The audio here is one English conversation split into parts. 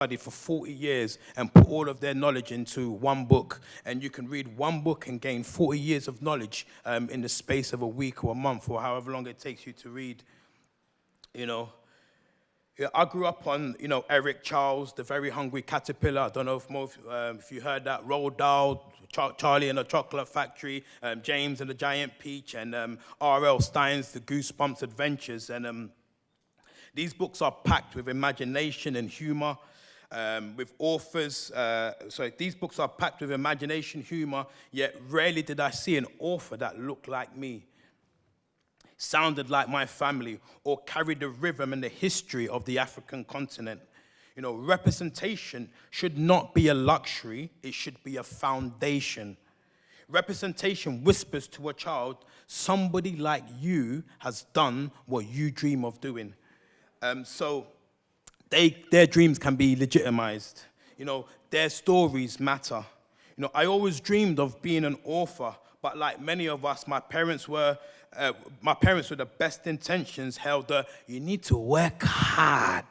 study for 40 years and put all of their knowledge into one book. And you can read one book and gain 40 years of knowledge in the space of a week or a month or however long it takes you to read. You know, yeah, I grew up on, Eric Charles, The Very Hungry Caterpillar. I don't know if you heard that. Roald Dahl, Charlie and the Chocolate Factory, James and the Giant Peach, and R.L. Stein's The Goosebumps Adventures. And these books are packed with imagination and humor, with authors. These books are packed with imagination, humor, yet rarely did I see an author that looked like me, sounded like my family, or carried the rhythm and the history of the African continent. Representation should not be a luxury, it should be a foundation. Representation whispers to a child, somebody like you has done what you dream of doing. So their dreams can be legitimized. Their stories matter. I always dreamed of being an author, but like many of us, my parents with the best intentions held the, you need to work hard.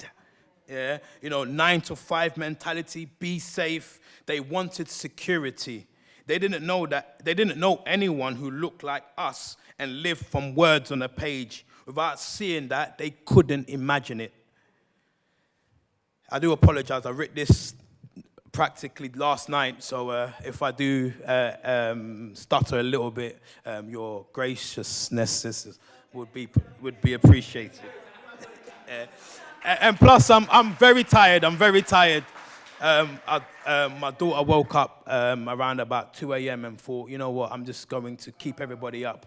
Yeah, 9 to 5 mentality, be safe. They wanted security. They didn't know anyone who looked like us and lived from words on a page. Without seeing that, they couldn't imagine it. I do apologize. I wrote this practically last night, so if I do stutter a little bit, your graciousness would be appreciated. And plus, I'm very tired. My daughter woke up around about 2 a.m. and thought, you know what, I'm just going to keep everybody up.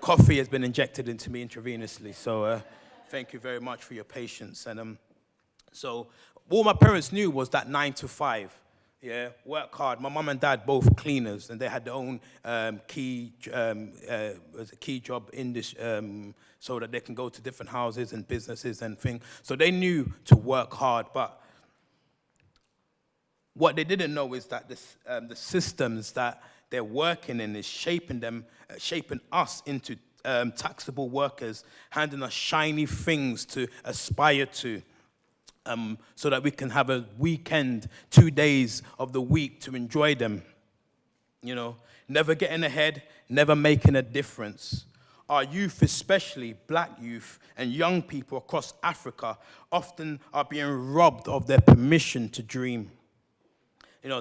Coffee has been injected into me intravenously, so thank you very much for your patience. And so all my parents knew was that 9 to 5, yeah, work hard. My mum and dad both cleaners, and they had their own key job in this, so that they can go to different houses and businesses and things. So they knew to work hard, but what they didn't know is that the systems that they're working in is shaping us into taxable workers, handing us shiny things to aspire to, so that we can have a weekend, 2 days of the week to enjoy them. Never getting ahead, never making a difference. Our youth, especially black youth and young people across Africa, often are being robbed of their permission to dream.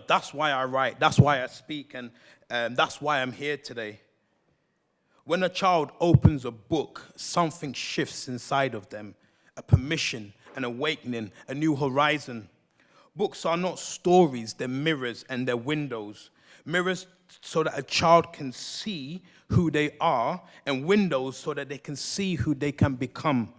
That's why I write, that's why I speak, and that's why I'm here today. When a child opens a book, something shifts inside of them, a permission, an awakening, a new horizon. Books are not stories, they're mirrors and they're windows. Mirrors so that a child can see who they are, and windows so that they can see who they can become.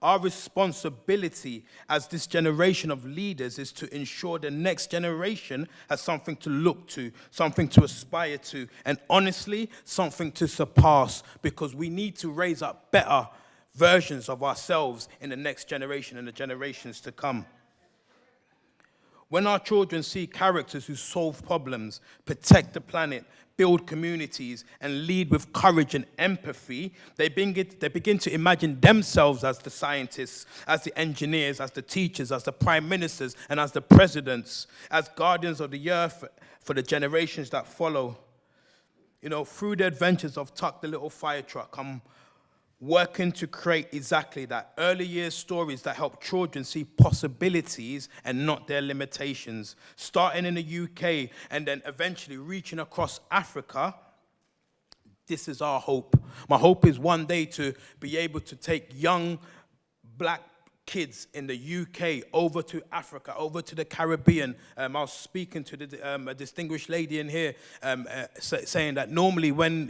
Our responsibility as this generation of leaders is to ensure the next generation has something to look to, something to aspire to, and honestly, something to surpass, because we need to raise up better versions of ourselves in the next generation and the generations to come. When our children see characters who solve problems, protect the planet, build communities, and lead with courage and empathy, they begin to imagine themselves as the scientists, as the engineers, as the teachers, as the prime ministers, and as the presidents, as guardians of the earth for the generations that follow. Through the adventures of Tuck the Little Fire Truck, I'm working to create exactly that. Early years stories that help children see possibilities and not their limitations. Starting in the UK and then eventually reaching across Africa, this is our hope. My hope is one day to be able to take young black kids in the UK over to Africa, over to the Caribbean. I was speaking to a distinguished lady in here saying that normally when,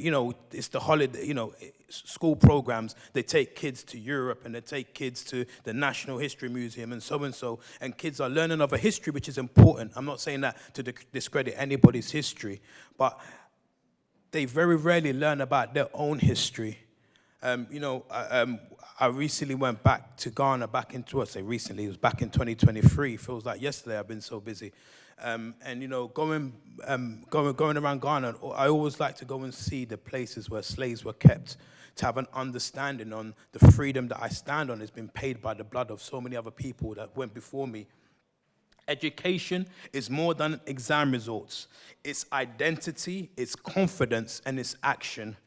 it's the holiday, school programs, they take kids to Europe and they take kids to the National History Museum and so, and kids are learning of a history which is important. I'm not saying that to discredit anybody's history, but they very rarely learn about their own history. I recently went back to Ghana, it was back in 2023. Feels like yesterday, I've been so busy. Going around Ghana, I always like to go and see the places where slaves were kept, to have an understanding on the freedom that I stand on has been paid by the blood of so many other people that went before me. Education is more than exam results. It's identity, it's confidence, and it's action.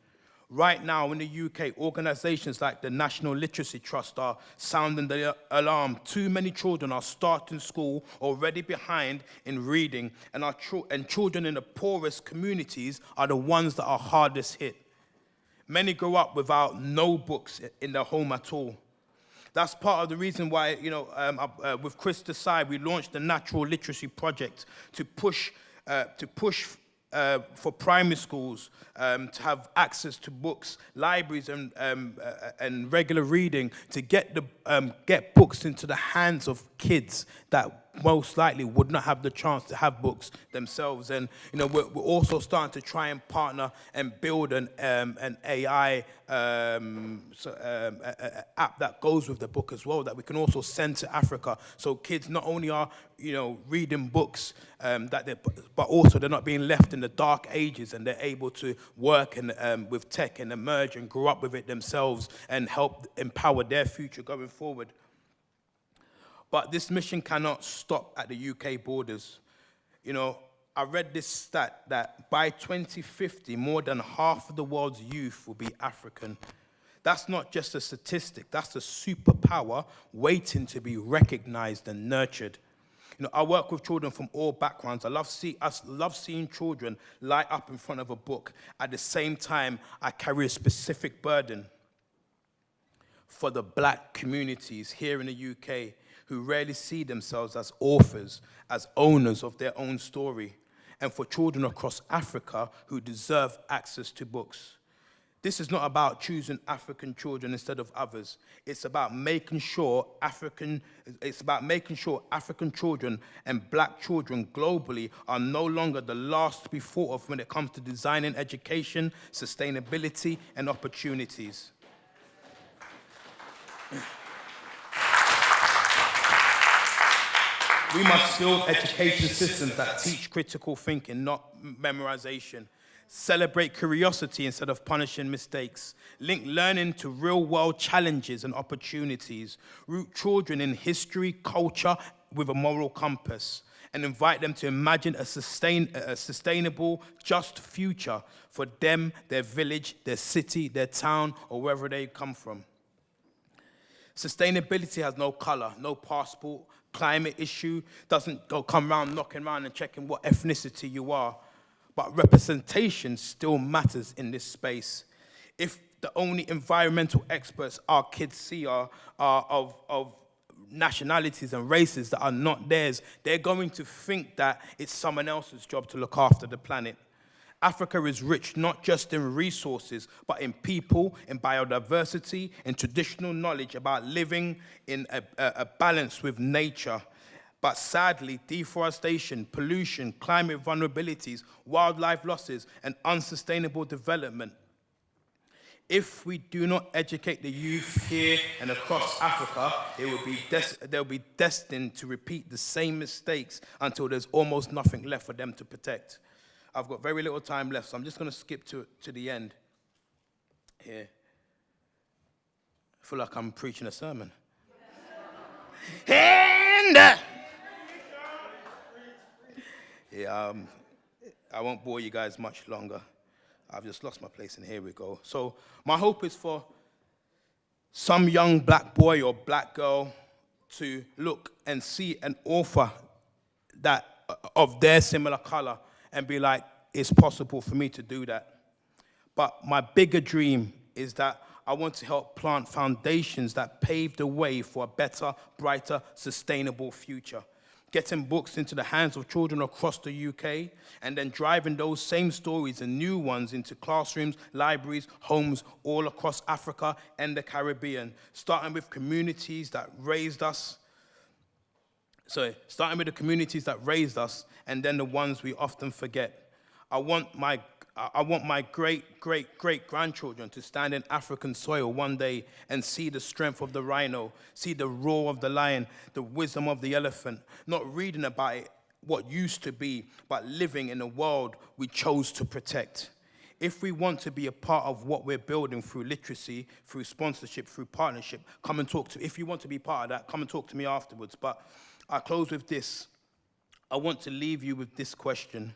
Right now in the UK, organizations like the National Literacy Trust are sounding the alarm. Too many children are starting school already behind in reading, and children in the poorest communities are the ones that are hardest hit. Many grow up without no books in their home at all. That's part of the reason why, with Chris Desai, we launched the Natural Literacy Project to push for primary schools to have access to books, libraries, and regular reading, to get books into the hands of kids that most likely would not have the chance to have books themselves. And we're also starting to try and partner and build an AI app that goes with the book as well, that we can also send to Africa, so kids not only are reading books but also they're not being left in the dark ages, and they're able to work with tech and emerge and grow up with it themselves and help empower their future going forward. But this mission cannot stop at the UK borders. I read this stat that by 2050, more than half of the world's youth will be African. That's not just a statistic, that's a superpower waiting to be recognized and nurtured. I work with children from all backgrounds. I love seeing children light up in front of a book. At the same time, I carry a specific burden for the black communities here in the UK who rarely see themselves as authors, as owners of their own story, and for children across Africa who deserve access to books. This is not about choosing African children instead of others. It's about making sure African children and black children globally are no longer the last to be thought of when it comes to designing education, sustainability, and opportunities. We must build education systems that teach critical thinking, not memorization. Celebrate curiosity instead of punishing mistakes. Link learning to real-world challenges and opportunities. Root children in history, culture, with a moral compass. And invite them to imagine a sustainable, just future for them, their village, their city, their town, or wherever they come from. Sustainability has no color, no passport. Climate issue doesn't come around knocking around and checking what ethnicity you are. But representation still matters in this space. If the only environmental experts our kids see are of nationalities and races that are not theirs, they're going to think that it's someone else's job to look after the planet. Africa is rich not just in resources, but in people, in biodiversity, in traditional knowledge about living in a balance with nature. But sadly, deforestation, pollution, climate vulnerabilities, wildlife losses, and unsustainable development. If we do not educate the youth here and across Africa, they'll be destined to repeat the same mistakes until there's almost nothing left for them to protect. I've got very little time left, so I'm just going to skip to the end here. I feel like I'm preaching a sermon. And I won't bore you guys much longer. I've just lost my place, and here we go. So my hope is for some young black boy or black girl to look and see an author that of their similar color and be like, it's possible for me to do that. But my bigger dream is that I want to help plant foundations that pave the way for a better, brighter, sustainable future. Getting books into the hands of children across the UK, and then driving those same stories and new ones into classrooms, libraries, homes all across Africa and the Caribbean, starting with the communities that raised us, and then the ones we often forget. I want my great-great-great-grandchildren to stand in African soil one day and see the strength of the rhino, see the roar of the lion, the wisdom of the elephant, not reading about it, what used to be, but living in a world we chose to protect. if we want to be a part of what we're building through literacy, through sponsorship, through partnership, come and talk to, if you want to be part of that, come and talk to me afterwards. But I'll close with this. I want to leave you with this question.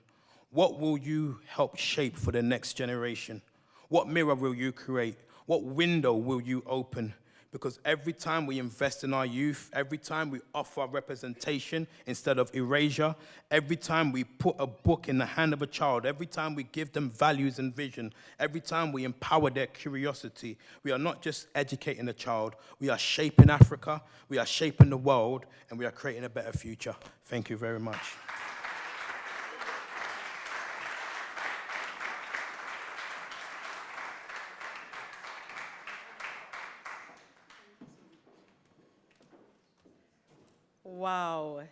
What will you help shape for the next generation? What mirror will you create? What window will you open? Because every time we invest in our youth, every time we offer representation instead of erasure, every time we put a book in the hand of a child, every time we give them values and vision, every time we empower their curiosity, we are not just educating a child, we are shaping Africa, we are shaping the world, and we are creating a better future. Thank you very much. Wow.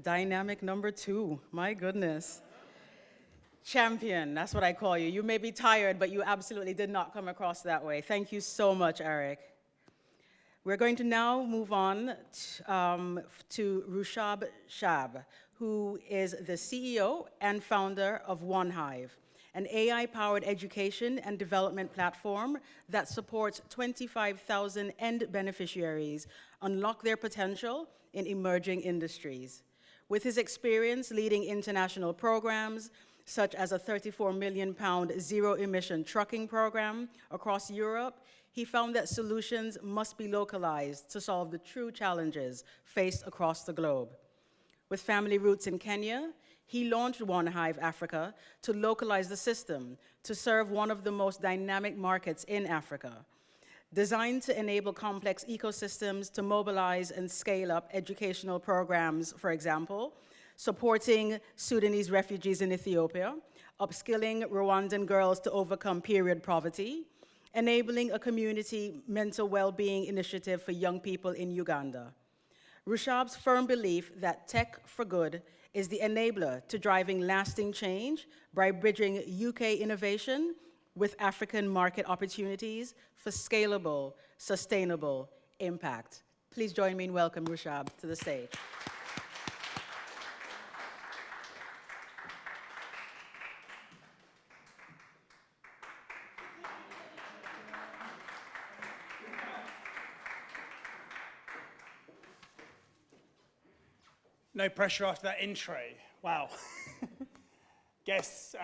Dynamic number 2. My goodness. Champion, that's what I call you. You may be tired, but you absolutely did not come across that way. Thank you so much, Eric. We're going to now move on to Rushab Shab, who is the CEO and founder of OneHive, an AI-powered education and development platform that supports 25,000 end beneficiaries unlock their potential in emerging industries. With his experience leading international programs, such as a £34 million zero-emission trucking program across Europe, he found that solutions must be localized to solve the true challenges faced across the globe. With family roots in Kenya, he launched OneHive Africa to localize the system to serve one of the most dynamic markets in Africa. Designed to enable complex ecosystems to mobilize and scale up educational programs, for example, supporting Sudanese refugees in Ethiopia, upskilling Rwandan girls to overcome period poverty, enabling a community mental well-being initiative for young people in Uganda. Rushab's firm belief that tech for good is the enabler to driving lasting change by bridging UK innovation with African market opportunities for scalable, sustainable impact. Please join me in welcoming Rushab to the stage. No pressure after that intro. Wow. Guests,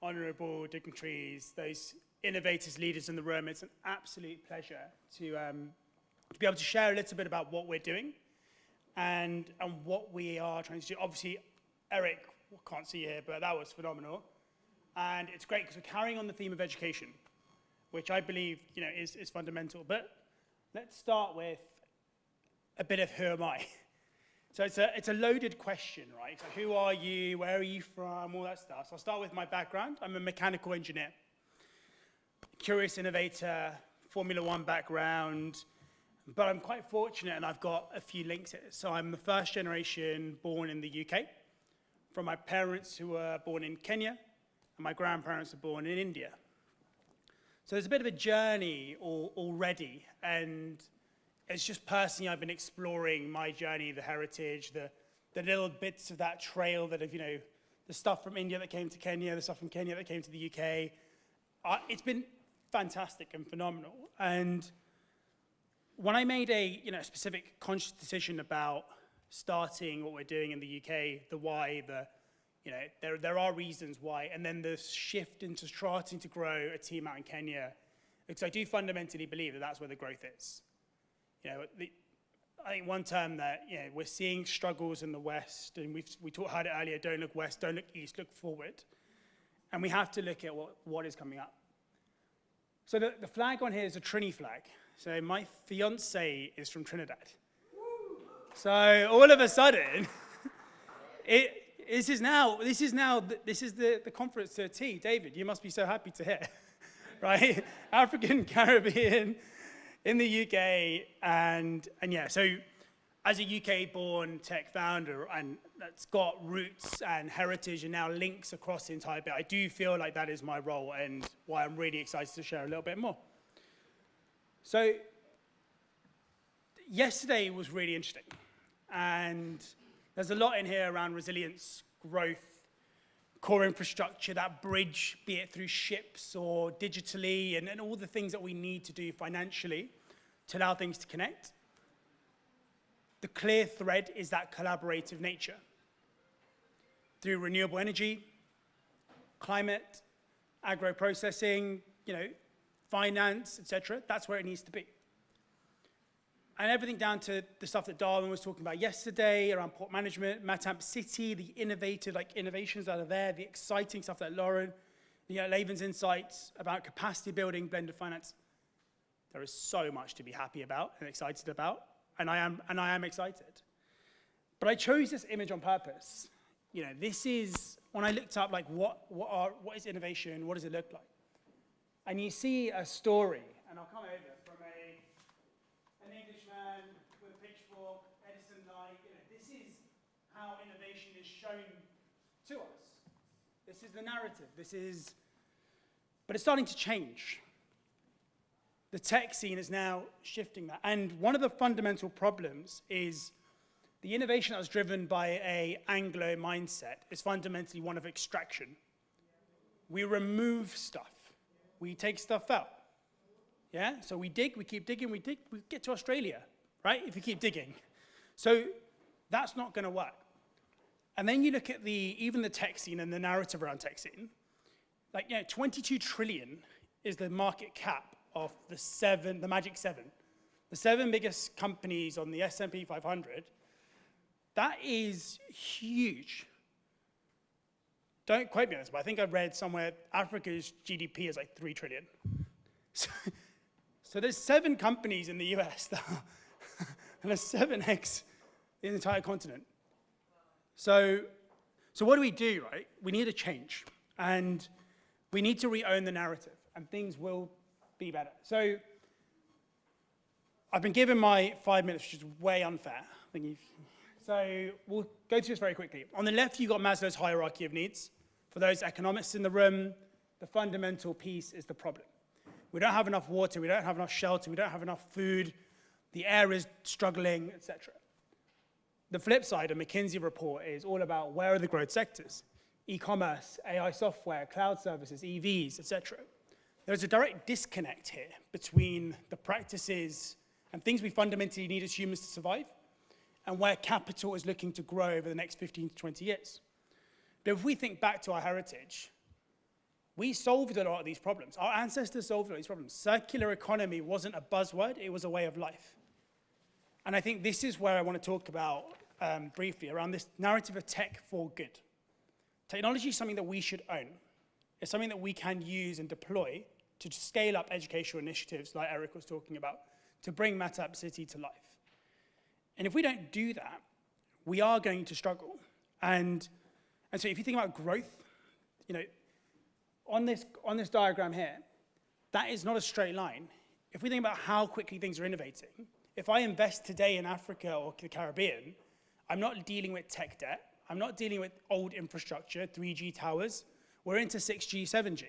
honourable dignitaries, those innovators, leaders in the room, it's an absolute pleasure to be able to share a little bit about what we're doing and what we are trying to do. Obviously, Eric, can't see you here, but that was phenomenal. And it's great because we're carrying on the theme of education, which I believe is fundamental. But let's start with a bit of who am I? So it's a loaded question, right? So who are you? Where are you from? All that stuff. So I'll start with my background. I'm a mechanical engineer, curious innovator, Formula One background, but I'm quite fortunate and I've got a few links here. So I'm the first generation born in the UK, from my parents who were born in Kenya, and my grandparents were born in India. So there's a bit of a journey already, and it's just personally, I've been exploring my journey, the heritage, the little bits of that trail that have, the stuff from India that came to Kenya, the stuff from Kenya that came to the UK. It's been fantastic and phenomenal. And when I made a specific conscious decision about starting what we're doing in the UK, the why, there are reasons why, and then the shift into starting to grow a team out in Kenya, because I do fundamentally believe that that's where the growth is. I think one term that we're seeing struggles in the West, and we talked about it earlier, don't look west, don't look east, look forward. And we have to look at what is coming up. So the flag on here is a Trini flag. So my fiance is from Trinidad. So all of a sudden, this is the conference to a T. David, you must be so happy to hear, right? African, Caribbean, in the UK, and yeah, so as a UK-born tech founder, and that's got roots and heritage and now links across the entire bit, I do feel like that is my role and why I'm really excited to share a little bit more. So yesterday was really interesting, and there's a lot in here around resilience, growth, core infrastructure, that bridge, be it through ships or digitally, and all the things that we need to do financially to allow things to connect. The clear thread is that collaborative nature. Through renewable energy, climate, agro-processing, finance, etc. That's where it needs to be. And everything down to the stuff that Darwin was talking about yesterday around port management, Matamp City, the innovations that are there, the exciting stuff that Lauren, Laven's insights about capacity building, blended finance. There is so much to be happy about and excited about, and I am excited. But I chose this image on purpose. This is, when I looked up what is innovation, what does it look like? And you see a story, and I'll come over from an Englishman with a pitchfork, Edison light. This is how innovation is shown to us. This is the narrative. But it's starting to change. The tech scene is now shifting that. And one of the fundamental problems is the innovation that was driven by an Anglo mindset is fundamentally one of extraction. We remove stuff. We take stuff out. Yeah? So we dig, we keep digging, we get to Australia, right? If you keep digging. So that's not going to work. And then you look at even the tech scene and the narrative around tech scene. 22 trillion is the market cap of the Magic 7. The 7 biggest companies on the S&P 500. That is huge. Don't quote me on this, but I think I read somewhere Africa's GDP is 3 trillion. So there's 7 companies in the US that and there's 7x the entire continent. So what do, right? We need a change. And we need to re-own the narrative, and things will be better. So I've been given my 5 minutes, which is way unfair. So we'll go through this very quickly. On the left, you've got Maslow's hierarchy of needs. For those economists in the room, the fundamental piece is the problem. We don't have enough water, we don't have enough shelter, we don't have enough food, the air is struggling, etc. The flip side, a McKinsey report, is all about where are the growth sectors? E-commerce, AI software, cloud services, EVs, etc. There's a direct disconnect here between the practices and things we fundamentally need as humans to survive and where capital is looking to grow over the next 15 to 20 years. But if we think back to our heritage, we solved a lot of these problems. Our ancestors solved a lot of these problems. Circular economy wasn't a buzzword, it was a way of life. And I think this is where I want to talk about briefly around this narrative of tech for good. Technology is something that we should own. It's something that we can use and deploy to scale up educational initiatives like Eric was talking about, to bring Matamp City to life. And if we don't do that, we are going to struggle. And so if you think about growth, on this diagram here, that is not a straight line. If we think about how quickly things are innovating, if I invest today in Africa or the Caribbean, I'm not dealing with tech debt. I'm not dealing with old infrastructure, 3G towers. We're into 6G, 7G,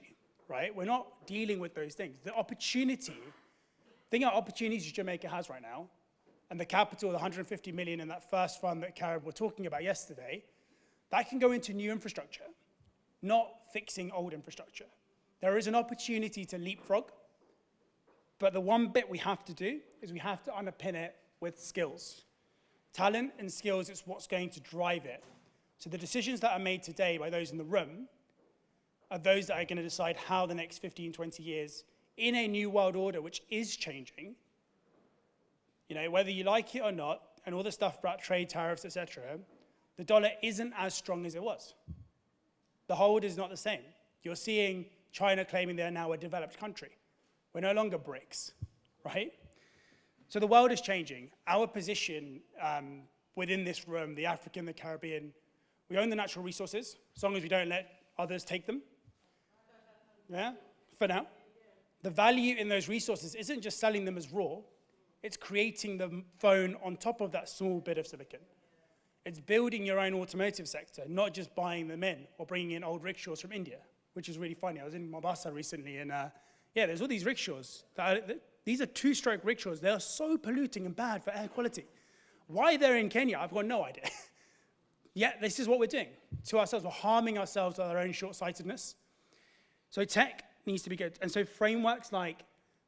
right? We're not dealing with those things. The opportunity, think about opportunities Jamaica has right now, and the capital, the 150 million in that first fund that Karen were talking about yesterday, that can go into new infrastructure, not fixing old infrastructure. There is an opportunity to leapfrog, but the one bit we have to do is we have to underpin it with skills. Talent and skills is what's going to drive it. So the decisions that are made today by those in the room are those that are going to decide how the next 15, 20 years, in a new world order, which is changing, whether you like it or not, and all the stuff about trade tariffs, etc., the dollar isn't as strong as it was. The hold is not the same. You're seeing China claiming they're now a developed country. We're no longer BRICS, right? So the world is changing. Our position within this room, the African, the Caribbean, we own the natural resources, as long as we don't let others take them. Yeah, for now. The value in those resources isn't just selling them as raw, it's creating the phone on top of that small bit of silicon. It's building your own automotive sector, not just buying them in or bringing in old rickshaws from India, which is really funny. I was in Mombasa recently, and there's all these rickshaws. These are 2-stroke rickshaws. They are so polluting and bad for air quality. Why they're in Kenya, I've got no idea. Yet this is what we're doing to ourselves. We're harming ourselves with our own short-sightedness. So tech needs to be good. And so frameworks like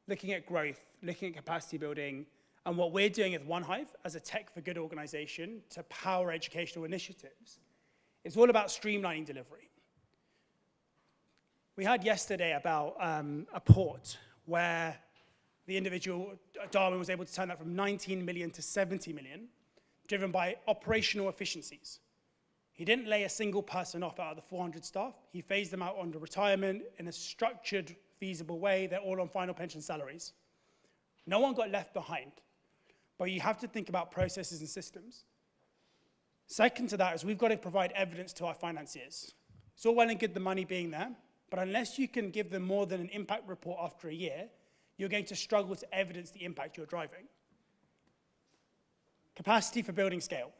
looking at growth, looking at capacity building, and what we're doing at OneHive as a tech for good organization to power educational initiatives, it's all about streamlining delivery. We heard yesterday about a port where the individual, Darwin, was able to turn that from 19 million to 70 million, driven by operational efficiencies. He didn't lay a single person off out of the 400 staff. He phased them out onto retirement in a structured, feasible way. They're all on final pension salaries. No one got left behind. But you have to think about processes and systems. Second to that is we've got to provide evidence to our financiers. It's all well and good the money being there, but unless you can give them more than an impact report after a year, you're going to struggle to evidence the impact you're driving. Capacity for building scale.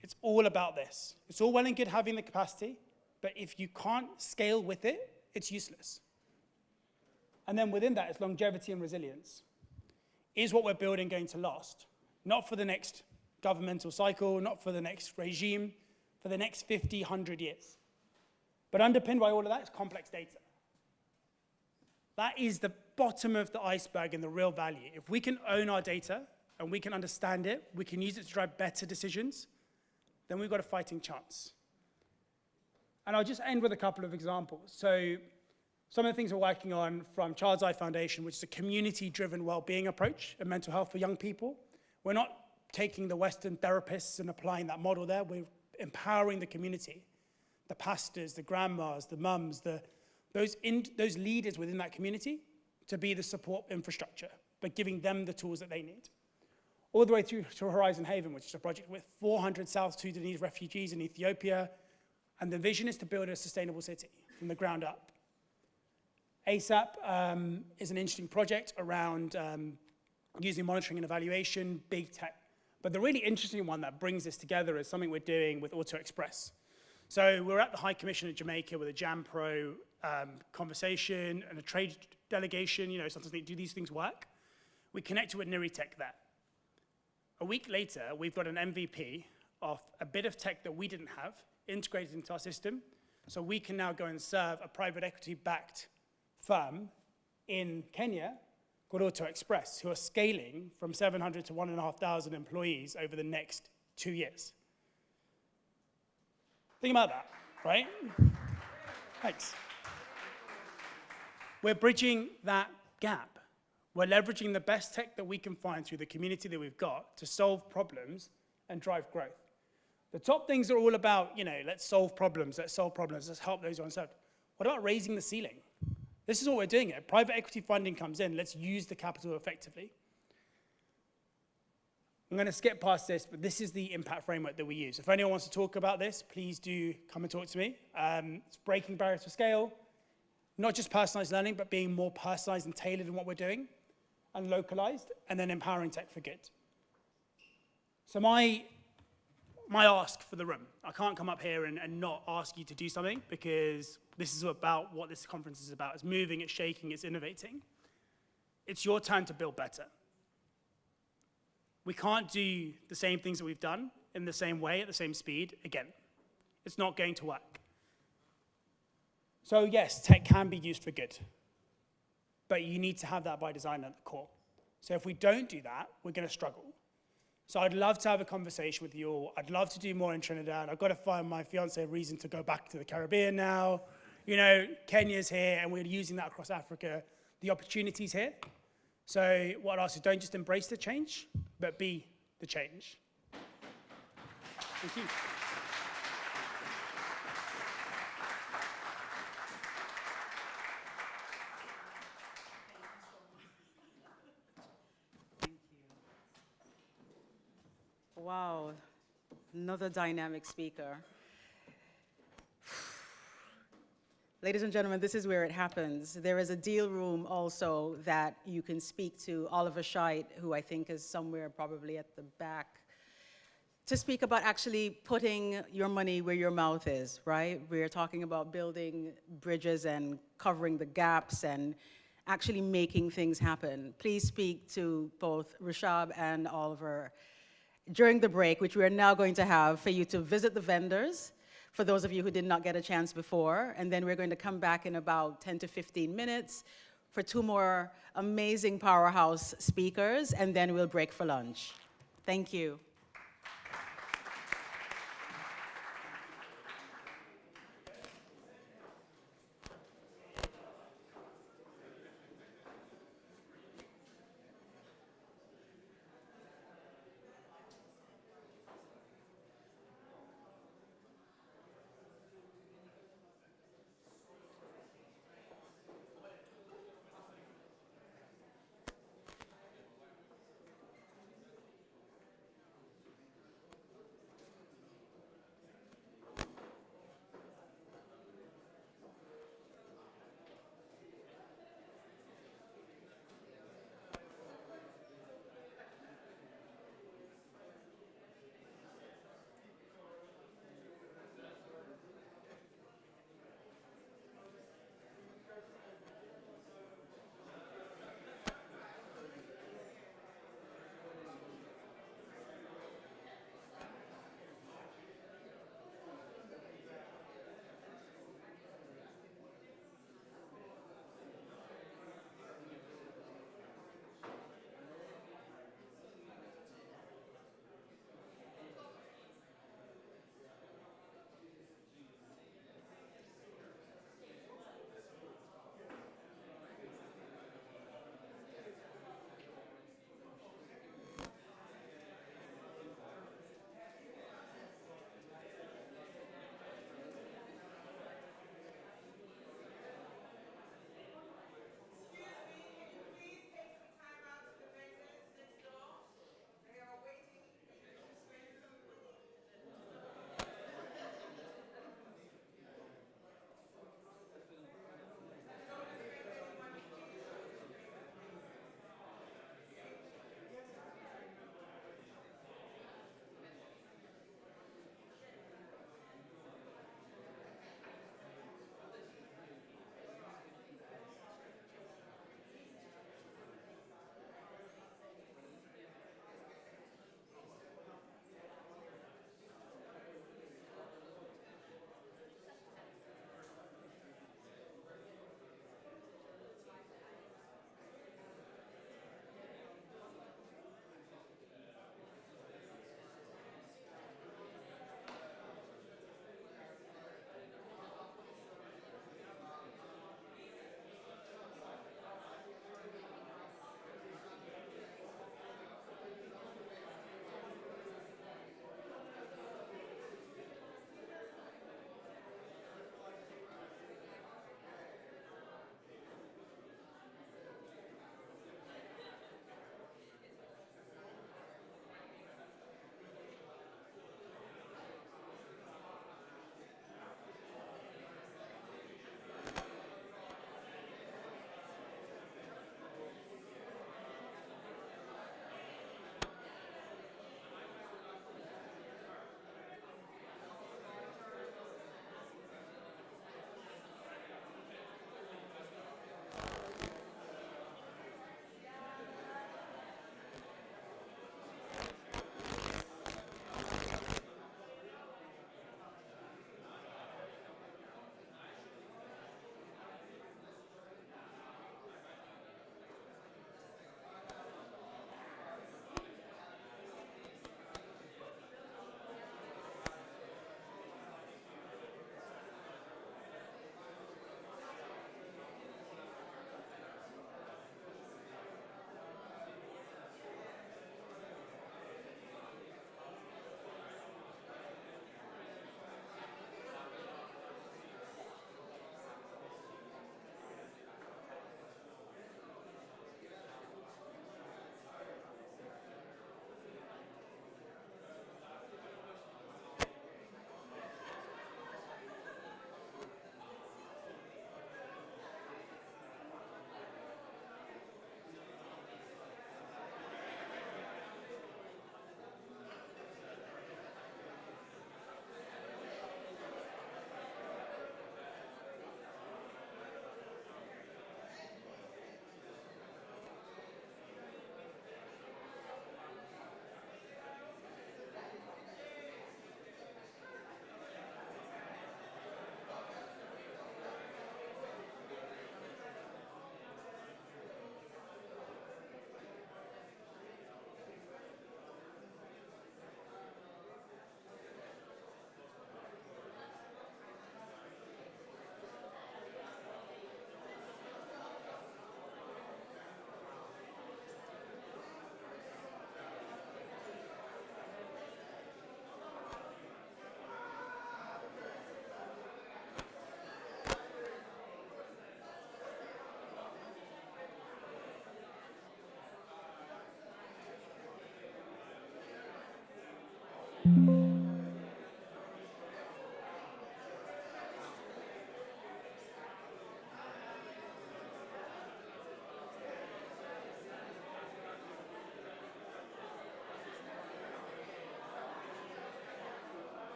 It's all about this. It's all well and good having the capacity, but if you can't scale with it, it's useless. And then within that is longevity and resilience. Is what we're building going to last? Not for the next governmental cycle, not for the next regime, for the next 50, 100 years. But underpinned by all of that is complex data. That is the bottom of the iceberg and the real value. If we can own our data and we can understand it, we can use it to drive better decisions, then we've got a fighting chance. And I'll just end with a couple of examples. So some of the things we're working on from Child's Eye Foundation, which is a community-driven well-being approach in mental health for young people. We're not taking the Western therapists and applying that model there. We're empowering the community, the pastors, the grandmas, the mums, those leaders within that community to be the support infrastructure, but giving them the tools that they need. All the way through to Horizon Haven, which is a project with 400 South Sudanese refugees in Ethiopia, and the vision is to build a sustainable city from the ground up. ASAP is an interesting project around using monitoring and evaluation, big tech. But the really interesting one that brings this together is something we're doing with Auto Express. So we're at the High Commission of Jamaica with a JAMPRO conversation and a trade delegation, sometimes they do these things work. We connected with Niritech there. A week later, we've got an MVP of a bit of tech that we didn't have integrated into our system, so we can now go and serve a private equity-backed firm in Kenya called Auto Express, who are scaling from 700 to 1,500 employees over the next 2 years. Think about that, right? Thanks. We're bridging that gap. We're leveraging the best tech that we can find through the community that we've got to solve problems and drive growth. The top things are all about, let's solve problems, let's help those who are unserved. What about raising the ceiling? This is what we're doing here. Private equity funding comes in, let's use the capital effectively. I'm going to skip past this, but this is the impact framework that we use. If anyone wants to talk about this, please do come and talk to me. It's breaking barriers to scale, not just personalized learning, but being more personalized and tailored in what we're doing, and localized, and then empowering tech for good. So my ask for the room, I can't come up here and not ask you to do something, because this is about what this conference is about. It's moving, it's shaking, it's innovating. It's your time to build better. We can't do the same things that we've done in the same way, at the same speed, again. It's not going to work. So yes, tech can be used for good, but you need to have that by design at the core. So if we don't do that, we're going to struggle. So I'd love to have a conversation with you all. I'd love to do more in Trinidad. I've got to find my fiance a reason to go back to the Caribbean now. Kenya's here, and we're using that across Africa. The opportunity's here. So what I'd ask is don't just embrace the change, but be the change. Thank you. Wow, another dynamic speaker. Ladies and gentlemen, this is where it happens. There is a deal room also that you can speak to Oliver Scheidt, who I think is somewhere probably at the back, to speak about actually putting your money where your mouth is, right? We're talking about building bridges and covering the gaps and actually making things happen. Please speak to both Rashab and Oliver. during the break, which we are now going to have, for you to visit the vendors, for those of you who did not get a chance before. And then we're going to come back in about 10 to 15 minutes for 2 more amazing powerhouse speakers, and then we'll break for lunch. Thank you.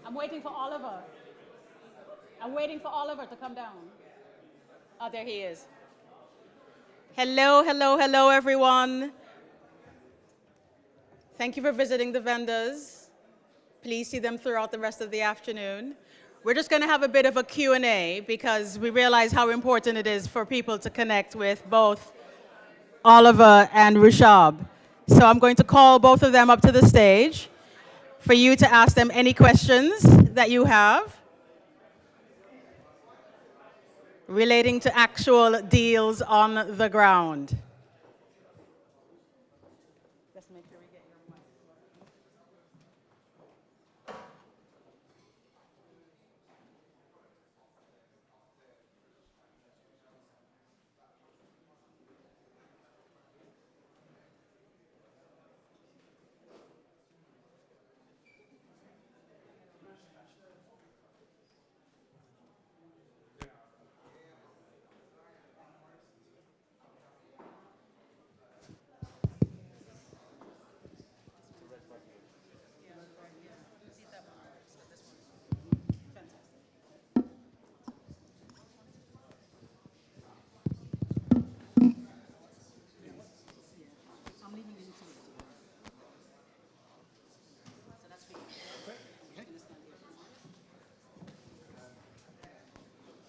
I'm waiting for Oliver. I'm waiting for Oliver to come down. Oh, there he is. Hello, hello, hello, everyone. Thank you for visiting the vendors. Please see them throughout the rest of the afternoon. We're just going to have a bit of a Q&A because we realize how important it is for people to connect with both Oliver and Rushab. So I'm going to call both of them up to the stage for you to ask them any questions that you have relating to actual deals on the ground.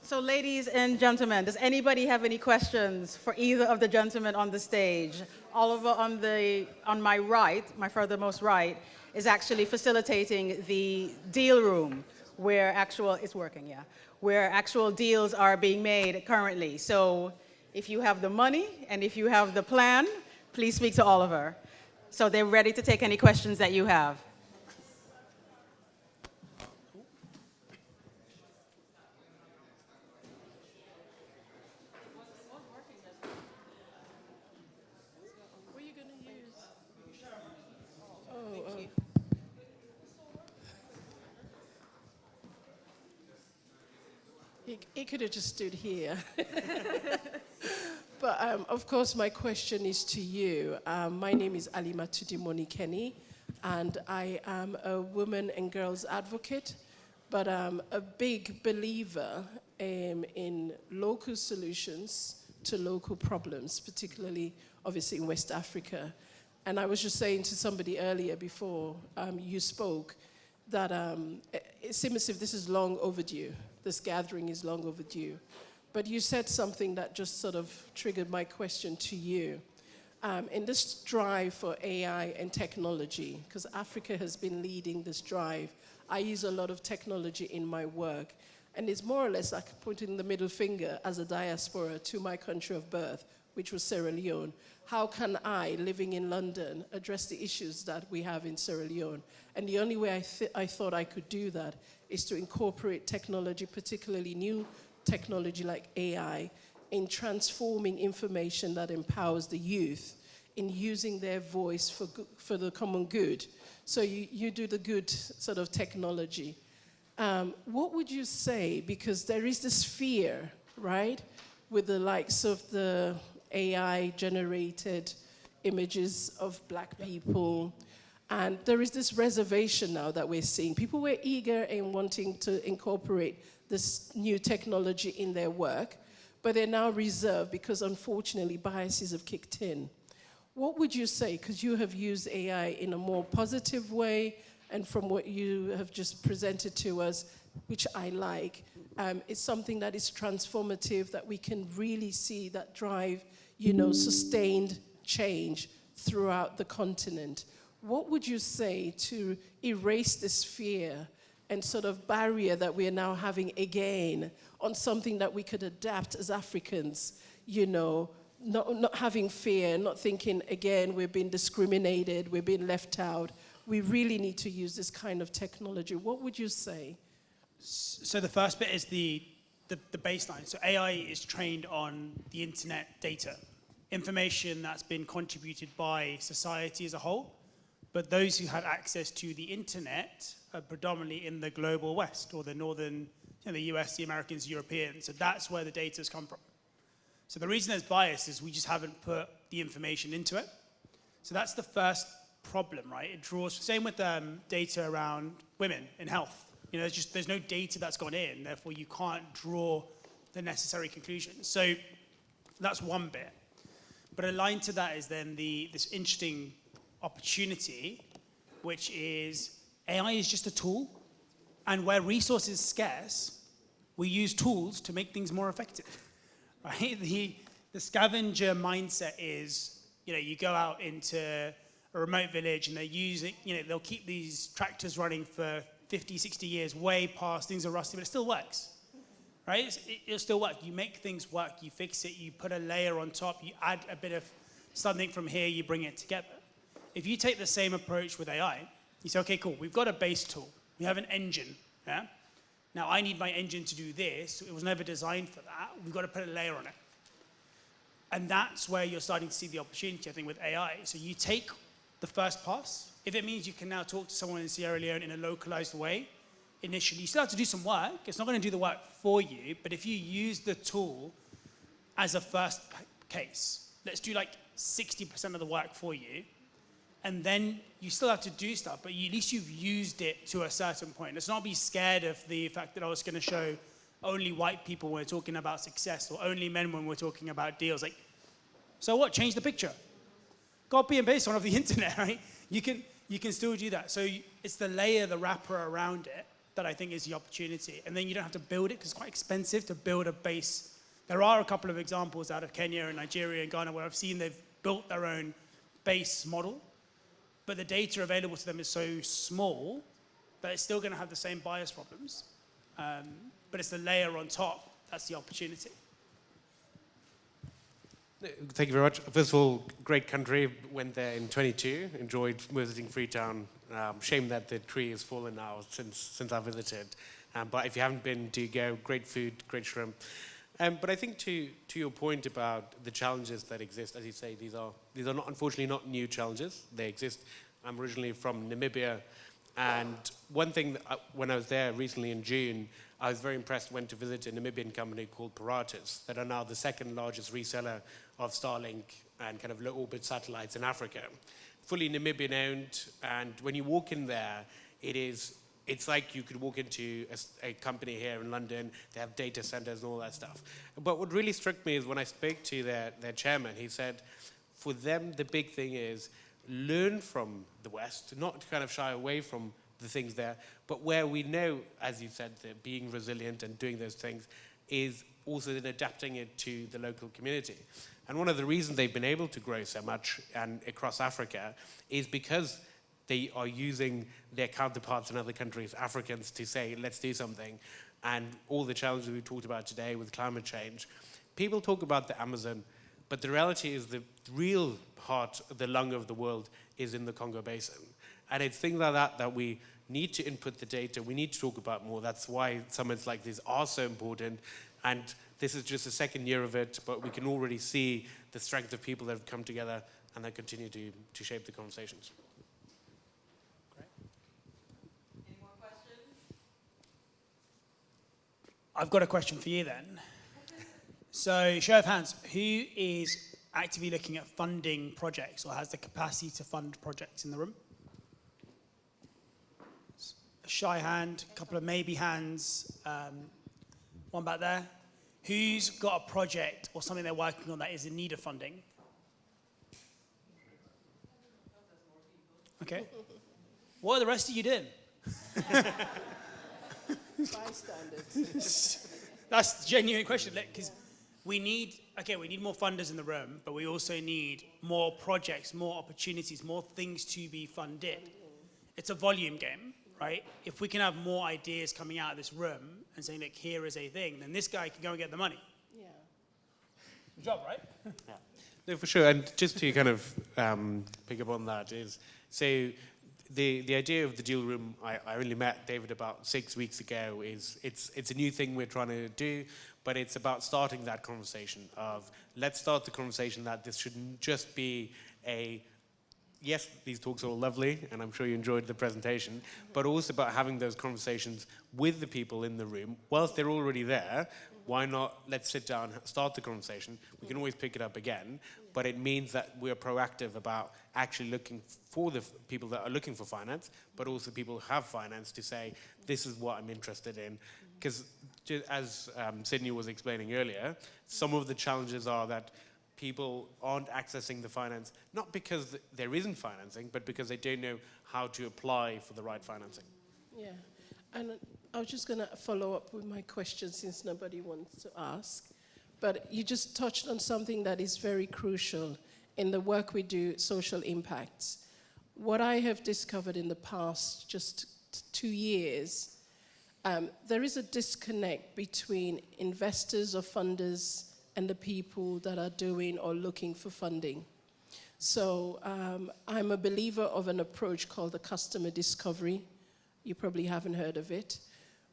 So ladies and gentlemen, does anybody have any questions for either of the gentlemen on the stage? Oliver on my right, my furthermost right, is actually facilitating the deal room where it's working, yeah, where actual deals are being made currently. So if you have the money and if you have the plan, please speak to Oliver. So they're ready to take any questions that you have. He could have just stood here. But of course, my question is to you. My name is Alima Tudimoni Kenny, and I am a woman and girls advocate, but I'm a big believer in local solutions to local problems, particularly, obviously, in West Africa. And I was just saying to somebody earlier before you spoke that it seems as if this is long overdue. This gathering is long overdue. But you said something that just sort of triggered my question to you. In this drive for AI and technology, because Africa has been leading this drive, I use a lot of technology in my work. And it's more or less like putting the middle finger as a diaspora to my country of birth, which was Sierra Leone. How can I, living in London, address the issues that we have in Sierra Leone? And the only way I thought I could do that is to incorporate technology, particularly new technology like AI, in transforming information that empowers the youth in using their voice for the common good. So you do the good sort of technology. What would you say, because there is this fear, right, with the likes of the AI-generated images of black people, and there is this reservation now that we're seeing. People were eager in wanting to incorporate this new technology in their work, but they're now reserved because, unfortunately, biases have kicked in. What would you say, because you have used AI in a more positive way, and from what you have just presented to us, which I like, it's something that is transformative, that we can really see that drive, sustained change throughout the continent. What would you say to erase this fear and sort of barrier that we are now having again on something that we could adapt as Africans, not having fear, not thinking, again, we're being discriminated, we're being left out. We really need to use this kind of technology. What would you say? So the first bit is the baseline. So AI is trained on the internet data, information that's been contributed by society as a whole, but those who have access to the internet are predominantly in the global West, or the northern, the US, the Americans, Europeans. So that's where the data has come from. So the reason there's bias is we just haven't put the information into it. So that's the first problem, right? It draws, same with data around women in health. You know, there's no data that's gone in, therefore you can't draw the necessary conclusions. So that's one bit. But aligned to that is then this interesting opportunity, which is AI is just a tool, and where resource is scarce, we use tools to make things more effective, right? The scavenger mindset is, you know, you go out into a remote village and they're using, you know, they'll keep these tractors running for 50, 60 years, way past, things are rusty, but it still works, right? It'll still work. You make things work, you fix it, you put a layer on top, you add a bit of something from here, you bring it together. If you take the same approach with AI, you say, okay, cool, we've got a base tool, we have an engine, yeah? Now I need my engine to do this, it was never designed for that, we've got to put a layer on it. And that's where you're starting to see the opportunity, I think, with AI. So you take the first pass. If it means you can now talk to someone in Sierra Leone in a localized way, initially, you still have to do some work. It's not going to do the work for you, but if you use the tool as a first case, let's do like 60% of the work for you, and then you still have to do stuff, but at least you've used it to a certain point. Let's not be scared of the fact that I was going to show only white people when we're talking about success, or only men when we're talking about deals. Like, so what? Change the picture. Copy and paste one of the internet, right? You can still do that. So it's the layer, the wrapper around it that I think is the opportunity. And then you don't have to build it because it's quite expensive to build a base. There are a couple of examples out of Kenya and Nigeria and Ghana where I've seen they've built their own base model, but the data available to them is so small that it's still going to have the same bias problems. But it's the layer on top that's the opportunity. Thank you very much. First of all, great country. Went there in 22. Enjoyed visiting Freetown. Shame that the tree has fallen now since I visited. But if you haven't been, do go. Great food, great shrimp. But I think to your point about the challenges that exist, as you say, these are not, unfortunately not new challenges. They exist. I'm originally from Namibia, and one thing that when I was there recently in June, I was very impressed. Went to visit a Namibian company called Paratus that are now the second largest reseller of Starlink and kind of low orbit satellites in Africa. Fully Namibian owned, and when you walk in there, it's like you could walk into a company here in London. They have data centers and all that stuff. But what really struck me is when I spoke to their chairman, he said, for them, the big thing is learn from the West, not to kind of shy away from the things there, but where we know, as you said, that being resilient and doing those things is also then adapting it to the local community. And one of the reasons they've been able to grow so much and across Africa is because they are using their counterparts in other countries, Africans, to say, let's do something. And all the challenges we talked about today with climate change, people talk about the Amazon, but the reality is the real heart, the lung of the world is in the Congo Basin. And it's things like that we need to input the data, we need to talk about more. That's why summits like this are so important. And this is just the second year of it, but we can already see the strength of people that have come together and that continue to shape the conversations. Any more questions? I've got a question for you then. So, show of hands, who is actively looking at funding projects or has the capacity to fund projects in the room? A shy hand, a couple of maybe hands, one back there. Who's got a project or something they're working on that is in need of funding? Okay. What are the rest of you doing? Bystanders. That's a genuine question, because we need more funders in the room, but we also need more projects, more opportunities, more things to be funded. It's a volume game, right? If we can have more ideas coming out of this room and saying, look, here is a thing, then this guy can go and get the money. Yeah. Good job, right? Yeah. No, for sure. And just to kind of pick up on that is, so the idea of the deal room, I only met David about 6 weeks ago, it's a new thing we're trying to do, but it's about starting that conversation of, let's start the conversation that this shouldn't just be yes, these talks are all lovely, and I'm sure you enjoyed the presentation, but also about having those conversations with the people in the room. Whilst they're already there, why not let's sit down, start the conversation. We can always pick it up again, but it means that we're proactive about actually looking for the people that are looking for finance, but also people who have finance to say, this is what I'm interested in. Because as Sydney was explaining earlier, some of the challenges are that people aren't accessing the finance, not because there isn't financing, but because they don't know how to apply for the right financing. Yeah, and I was just going to follow up with my question since nobody wants to ask. But you just touched on something that is very crucial in the work we do, social impacts. What I have discovered in the past just 2 years, there is a disconnect between investors or funders and the people that are doing or looking for funding. So I'm a believer of an approach called the customer discovery. You probably haven't heard of it.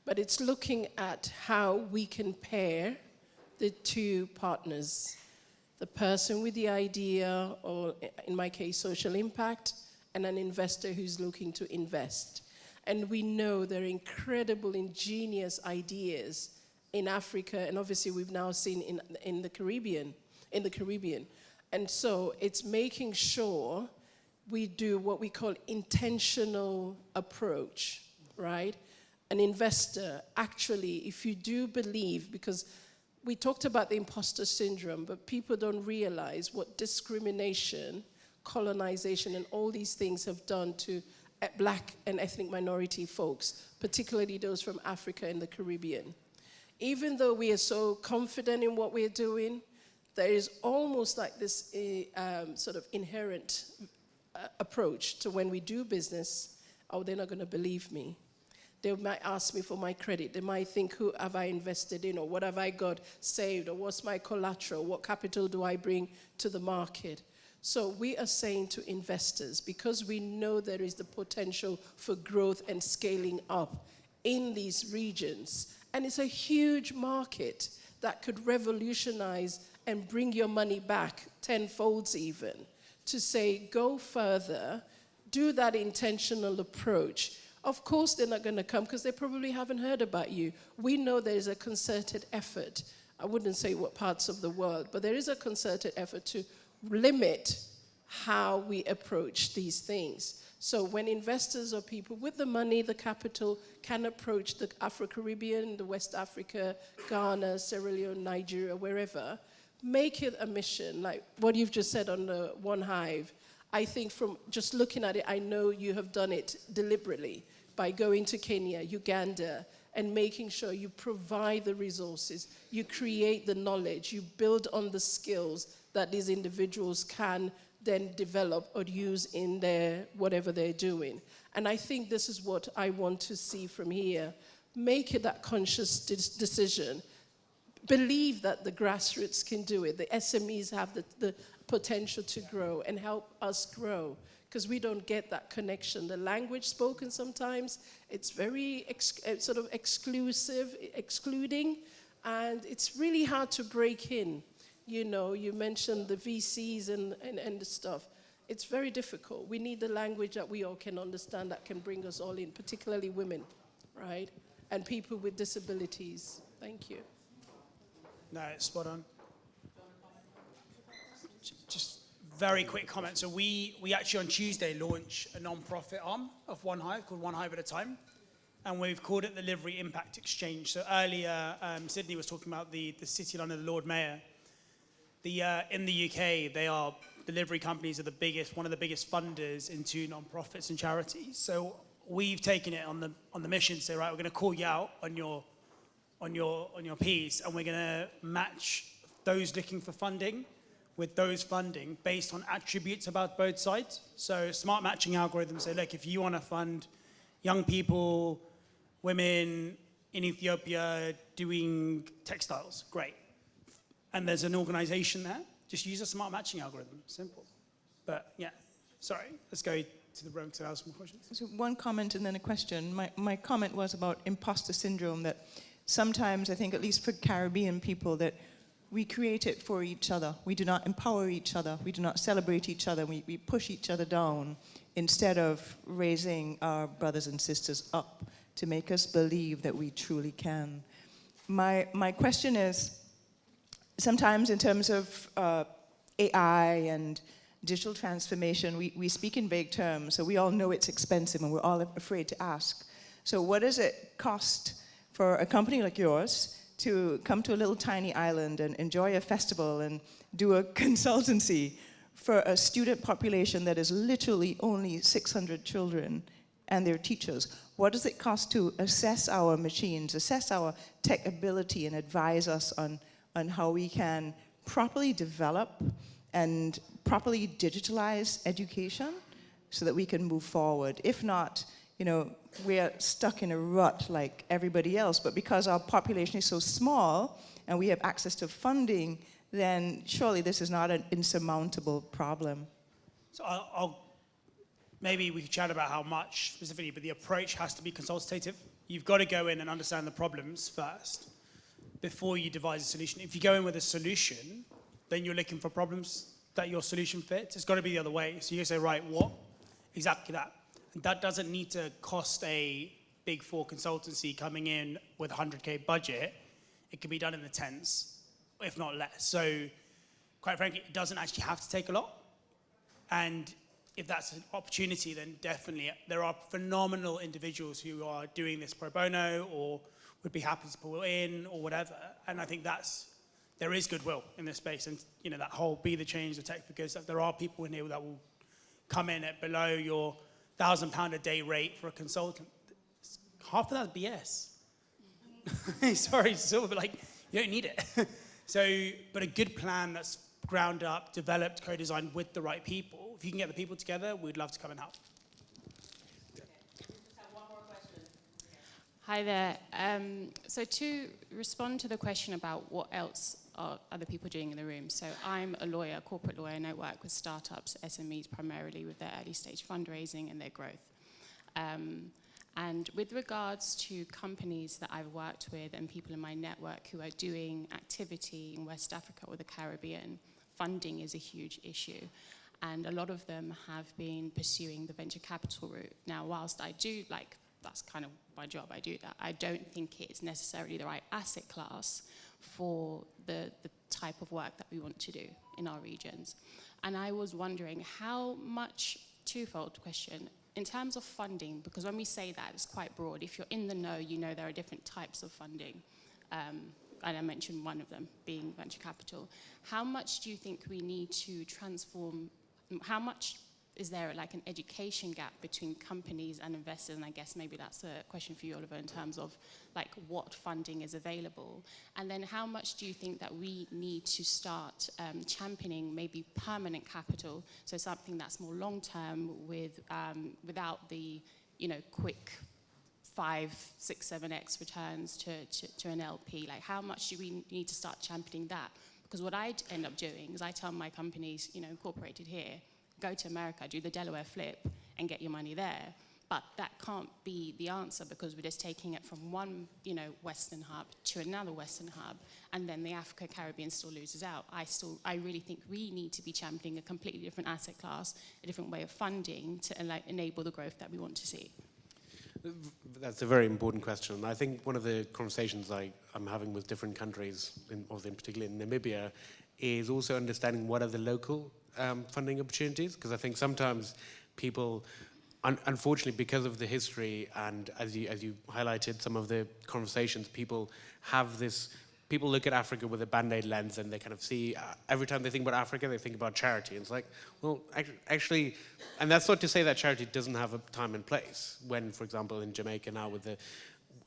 But it's looking at how we can pair the two partners, the person with the idea, or in my case, social impact, and an investor who's looking to invest. And we know there are incredible, ingenious ideas in Africa, and obviously we've now seen in the Caribbean. And so it's making sure we do what we call intentional approach, right? An investor, actually, if you do believe, because we talked about the imposter syndrome, but people don't realize what discrimination, colonization, and all these things have done to Black and ethnic minority folks, particularly those from Africa and the Caribbean. Even though we are so confident in what we're doing, there is almost like this sort of inherent approach to when we do business, oh, they're not going to believe me. They might ask me for my credit. They might think, who have I invested in, or what have I got saved, or what's my collateral, what capital do I bring to the market? So we are saying to investors, because we know there is the potential for growth and scaling up in these regions, and it's a huge market that could revolutionize and bring your money back tenfolds even, to say, go further, do that intentional approach. Of course they're not going to come because they probably haven't heard about you. We know there is a concerted effort. I wouldn't say what parts of the world, but there is a concerted effort to limit how we approach these things. So when investors or people with the money, the capital, can approach the Afro-Caribbean, the West Africa, Ghana, Sierra Leone, Nigeria, wherever, make it a mission. Like what you've just said on the One Hive, I think from just looking at it, I know you have done it deliberately by going to Kenya, Uganda, and making sure you provide the resources, you create the knowledge, you build on the skills that these individuals can then develop or use in their whatever they're doing. And I think this is what I want to see from here. Make it that conscious decision. Believe that the grassroots can do it. The SMEs have the potential to grow and help us grow, because we don't get that connection. The language spoken sometimes, it's very sort of exclusive, excluding, and it's really hard to break in. You know, you mentioned the VCs and the stuff. It's very difficult. We need the language that we all can understand that can bring us all in, particularly women, right? And people with disabilities. Thank you. No, it's spot on. Just very quick comment. So we actually on Tuesday launch a non-profit arm of One Hive called One Hive at a Time. And we've called it the Delivery Impact Exchange. So earlier, Sydney was talking about the City of London, the Lord Mayor. In the UK, they are delivery companies are one of the biggest funders into non-profits and charities. So we've taken it on the mission to say, right, we're going to call you out on your piece, and we're going to match those looking for funding with those funding based on attributes about both sides. So smart matching algorithms say, look, if you want to fund young people, women in Ethiopia doing textiles, great. And there's an organization there, just use a smart matching algorithm, simple. But yeah, sorry, let's go to the room because I have some questions. So one comment and then a question. My comment was about imposter syndrome, that sometimes I think, at least for Caribbean people, that we create it for each other. We do not empower each other. We do not celebrate each other. We push each other down instead of raising our brothers and sisters up to make us believe that we truly can. My question is, sometimes in terms of AI and digital transformation, we speak in vague terms, so we all know it's expensive and we're all afraid to ask. So what does it cost for a company like yours to come to a little tiny island and enjoy a festival and do a consultancy for a student population that is literally only 600 children and their teachers? What does it cost to assess our machines, assess our tech ability, and advise us on how we can properly develop and properly digitalize education so that we can move forward? If not, we're stuck in a rut like everybody else, but because our population is so small and we have access to funding, then surely this is not an insurmountable problem. So maybe we could chat about how much specifically, but the approach has to be consultative. You've got to go in and understand the problems first before you devise a solution. If you go in with a solution, then you're looking for problems that your solution fits. It's got to be the other way. So you say, right, what? Exactly that. And that doesn't need to cost a big four consultancy coming in with a 100K budget. It can be done in the tens, if not less. So quite frankly, it doesn't actually have to take a lot. And if that's an opportunity, then definitely there are phenomenal individuals who are doing this pro bono or would be happy to pull in or whatever. And I think there is goodwill in this space. And that whole be the change, the tech for good stuff, there are people in here that will come in at below your £1,000 a day rate for a consultant. Half of that's BS. Sorry, but you don't need it. But a good plan that's ground up, developed, co-designed with the right people. If you can get the people together, we'd love to come and help. Hi there. So to respond to the question about what else are other people doing in the room. So I'm a lawyer, a corporate lawyer, and I work with startups, SMEs primarily with their early stage fundraising and their growth. And with regards to companies that I've worked with and people in my network who are doing activity in West Africa or the Caribbean, funding is a huge issue. And a lot of them have been pursuing the venture capital route. Now, whilst I do, that's kind of my job, I do that, I don't think it's necessarily the right asset class for the type of work that we want to do in our regions. And I was wondering how much, twofold question, in terms of funding, because when we say that, it's quite broad. If you're in the know, you know there are different types of funding. And I mentioned one of them being venture capital. How much do you think we need to transform, how much is there an education gap between companies and investors? And I guess maybe that's a question for you, Oliver, in terms of what funding is available. And then how much do you think that we need to start championing maybe permanent capital, so something that's more long-term without the quick 5, 6, 7x returns to an LP? How much do we need to start championing that? Because what I'd end up doing is I tell my companies, incorporated here, go to America, do the Delaware flip, and get your money there. But that can't be the answer because we're just taking it from one, Western hub to another Western hub, and then the Africa Caribbean still loses out. I really think we need to be championing a completely different asset class, a different way of funding to enable the growth that we want to see. That's a very important question. I think one of the conversations I'm having with different countries, in particular in Namibia, is also understanding what are the local funding opportunities, because I think sometimes people, unfortunately, because of the history and as you highlighted some of the conversations, people look at Africa with a Band-Aid lens and they kind of see, every time they think about Africa, they think about charity. And it's well, actually, and that's not to say that charity doesn't have a time and place. When, for example, in Jamaica now with the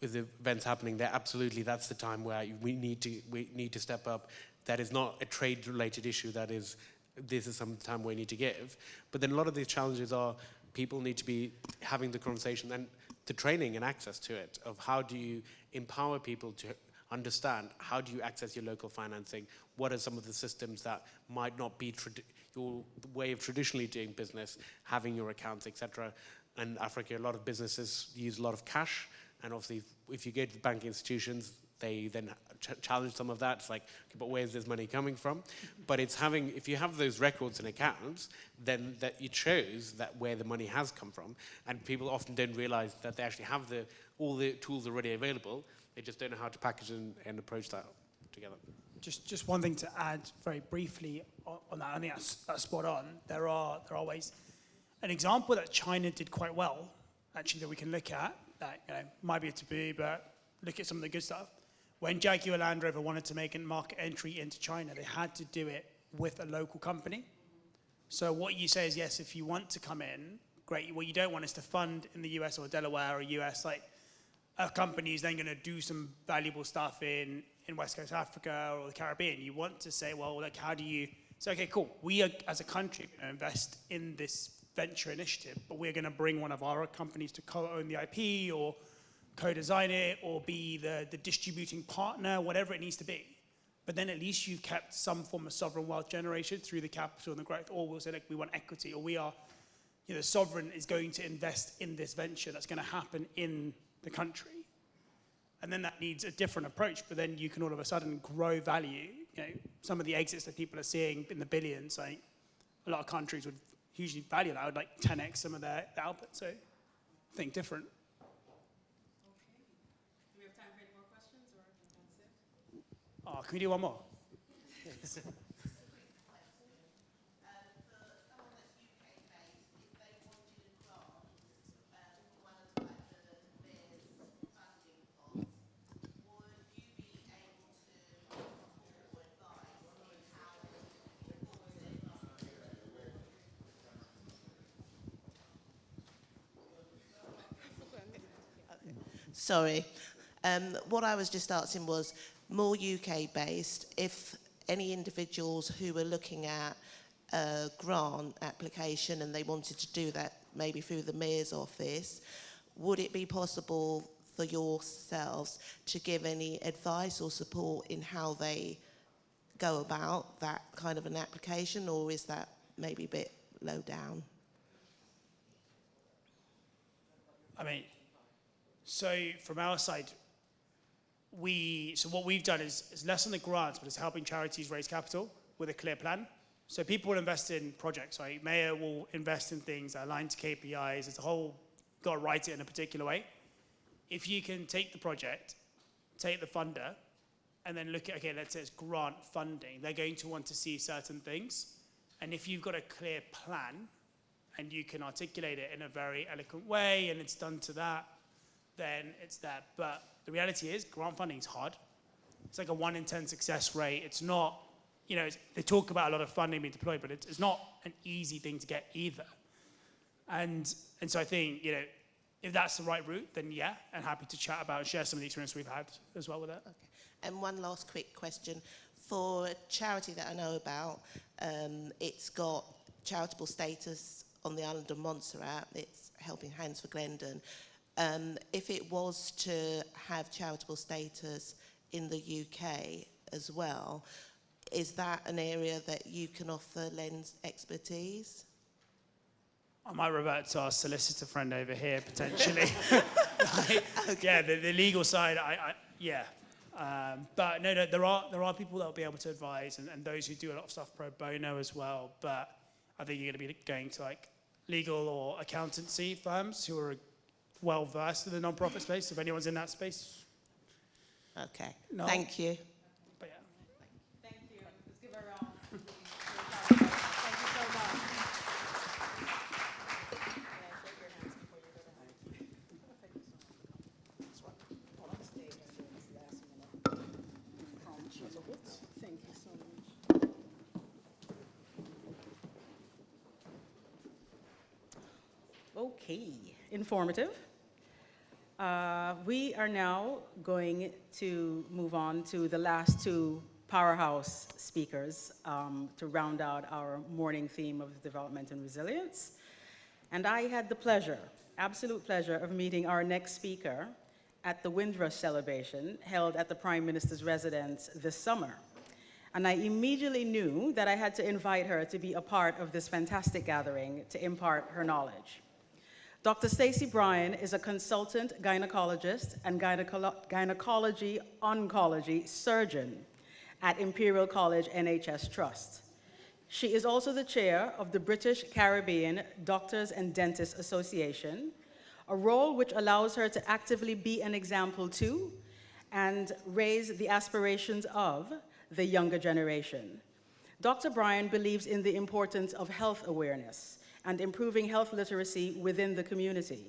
events happening there, absolutely, that's the time where we need to step up. That is not a trade-related issue. This is some time we need to give. But then a lot of these challenges are people need to be having the conversation and the training and access to it of how do you empower people to understand, how do you access your local financing, what are some of the systems that might not be your way of traditionally doing business, having your accounts, etc. In Africa, a lot of businesses use a lot of cash, and obviously if you go to the banking institutions, they then challenge some of that. It's okay, but where's this money coming from? But it's if you have those records and accounts, then that it shows that where the money has come from, and people often don't realize that they actually have all the tools already available. They just don't know how to package and approach that together. Just one thing to add very briefly on that. I think that's spot on. There are ways. An example that China did quite well, actually, that we can look at, that might be a taboo, but look at some of the good stuff. When Jaguar Land Rover wanted to make a market entry into China, they had to do it with a local company. So what you say is, yes, if you want to come in, great. What you don't want is to fund in the US or Delaware or US, like a company is then going to do some valuable stuff in West Coast Africa or the Caribbean. You want to say, well, like, how do you say, okay, cool, we are, as a country, going to invest in this venture initiative, but we're going to bring one of our companies to co-own the IP or co-design it or be the distributing partner, whatever it needs to be. But then at least you've kept some form of sovereign wealth generation through the capital and the growth. Or we'll say, like, we want equity, or we are, the sovereign is going to invest in this venture that's going to happen in the country. And then that needs a different approach, but then you can all of a sudden grow value. Some of the exits that people are seeing in the billions, like a lot of countries would hugely value that. I would like 10x some of their output. So think different. Do we have time for any more questions, or that's it? Oh, can we do one more? Yes. Sorry. What I was just asking was more UK-based. If any individuals who were looking at a grant application and they wanted to do that maybe through the Mayor's office, would it be possible for yourselves to give any advice or support in how they go about that kind of an application, or is that maybe a bit low down? I mean, so from our side, so what we've done is less on the grants, but it's helping charities raise capital with a clear plan. So people will invest in projects, right? Mayor will invest in things that align to KPIs. It's a whole, got to write it in a particular way. If you can take the project, take the funder, and then look at, okay, let's say it's grant funding, they're going to want to see certain things. And if you've got a clear plan and you can articulate it in a very eloquent way and it's done to that, then it's that. But the reality is grant funding is hard. It's like a 1 in 10 success rate. It's not, they talk about a lot of funding being deployed, but it's not an easy thing to get either. And so I think, if that's the right route, then yeah, I'm happy to chat about and share some of the experience we've had as well with it. Okay. And one last quick question. For a charity that I know about, it's got charitable status on the island of Montserrat. It's Helping Hands for Glendon. If it was to have charitable status in the UK as well, is that an area that you can offer lens expertise? I might revert to our solicitor friend over here, potentially. Okay. Yeah, the legal side, yeah. But no, there are people that will be able to advise, and those who do a lot of stuff pro bono as well. But I think you're going to be going to like legal or accountancy firms who are well versed in the non-profit space. If anyone's in that space. Okay. No. Thank you. But yeah. Thank you. Let's give her a round. Thank you so much. Thank you so much. Okay, informative. We are now going to move on to the last two powerhouse speakers to round out our morning theme of development and resilience. And I had the pleasure, absolute pleasure, of meeting our next speaker at the Windrush celebration held at the Prime Minister's residence this summer. And I immediately knew that I had to invite her to be a part of this fantastic gathering to impart her knowledge. Dr. Stacey Bryan is a consultant gynecologist and gynecology oncology surgeon at Imperial College NHS Trust. She is also the chair of the British Caribbean Doctors and Dentists Association, a role which allows her to actively be an example to and raise the aspirations of the younger generation. Dr. Bryan believes in the importance of health awareness and improving health literacy within the community.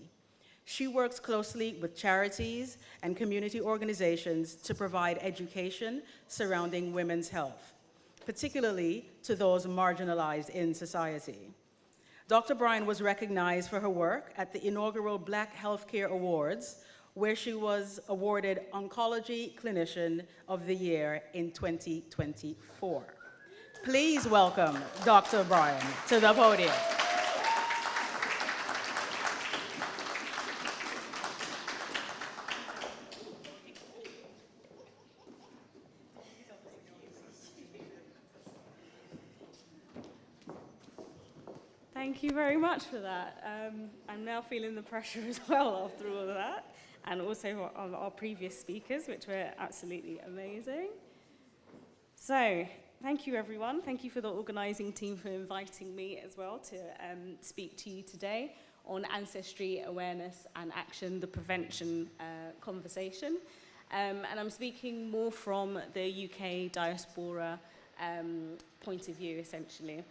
She works closely with charities and community organizations to provide education surrounding women's health, particularly to those marginalized in society. Dr. Bryan was recognized for her work at the inaugural Black Healthcare Awards, where she was awarded Oncology Clinician of the Year in 2024. Please welcome Dr. Bryan to the podium. Thank you very much for that. I'm now feeling the pressure as well after all of that, and also our previous speakers, which were absolutely amazing. So, thank you everyone. Thank you for the organizing team for inviting me as well to speak to you today on ancestry awareness and action, the prevention conversation. And I'm speaking more from the UK diaspora point of view, essentially.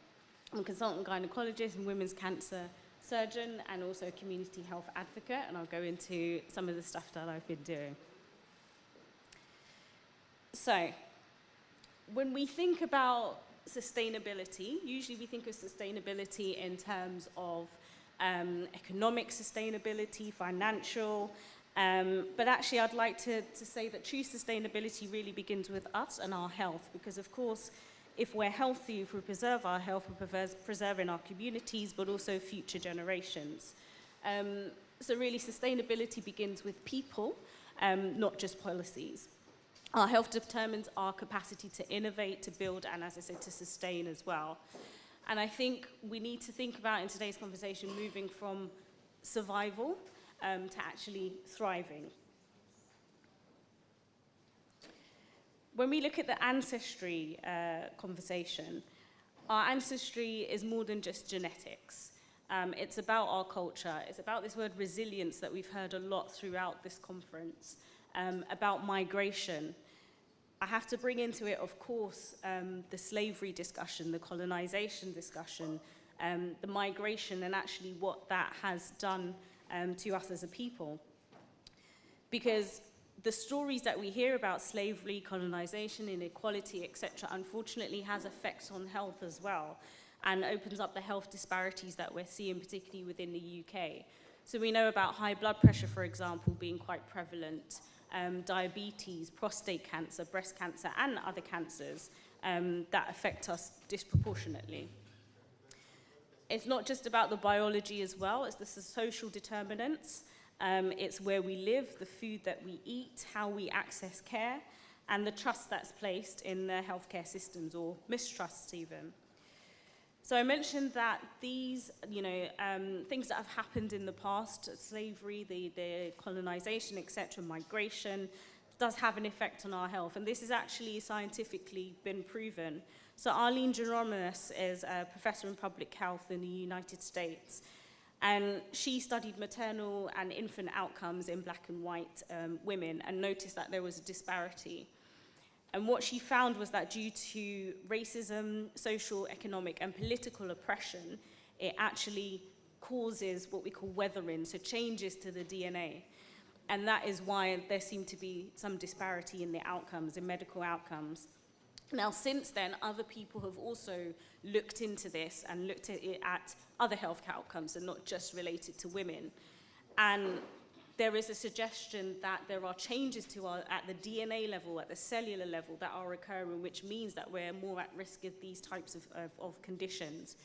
I'm a consultant gynecologist and women's cancer surgeon and also a community health advocate, and I'll go into some of the stuff that I've been doing. So, when we think about sustainability, usually we think of sustainability in terms of economic sustainability, financial, but actually I'd like to say that true sustainability really begins with us and our health, because of course, if we're healthy, if we preserve our health, we're preserving our communities, but also future generations. So really, sustainability begins with people, not just policies. Our health determines our capacity to innovate, to build, and as I said, to sustain as well. And I think we need to think about in today's conversation moving from survival to actually thriving. When we look at the ancestry conversation, our ancestry is more than just genetics. It's about our culture. It's about this word resilience that we've heard a lot throughout this conference, about migration. I have to bring into it, of course, the slavery discussion, the colonization discussion, the migration, and actually what that has done to us as a people. Because the stories that we hear about slavery, colonization, inequality, etc., unfortunately has effects on health as well, and opens up the health disparities that we're seeing, particularly within the UK. So we know about high blood pressure, for example, being quite prevalent, diabetes, prostate cancer, breast cancer, and other cancers that affect us disproportionately. It's not just about the biology as well, it's the social determinants. It's where we live, the food that we eat, how we access care, and the trust that's placed in the healthcare systems, or mistrusts even. So I mentioned that these, things that have happened in the past, slavery, the colonization, etc., migration, does have an effect on our health, and this has actually scientifically been proven. So Arlene Geronimus is a professor in public health in the United States, and she studied maternal and infant outcomes in black and white women and noticed that there was a disparity. And what she found was that due to racism, social, economic, and political oppression, it actually causes what we call weathering, so changes to the DNA. And that is why there seemed to be some disparity in the outcomes, in medical outcomes. Now, since then, other people have also looked into this and looked at it at other health outcomes and not just related to women. And there is a suggestion that there are changes at the DNA level, at the cellular level, that are occurring, which means that we're more at risk of these types of conditions.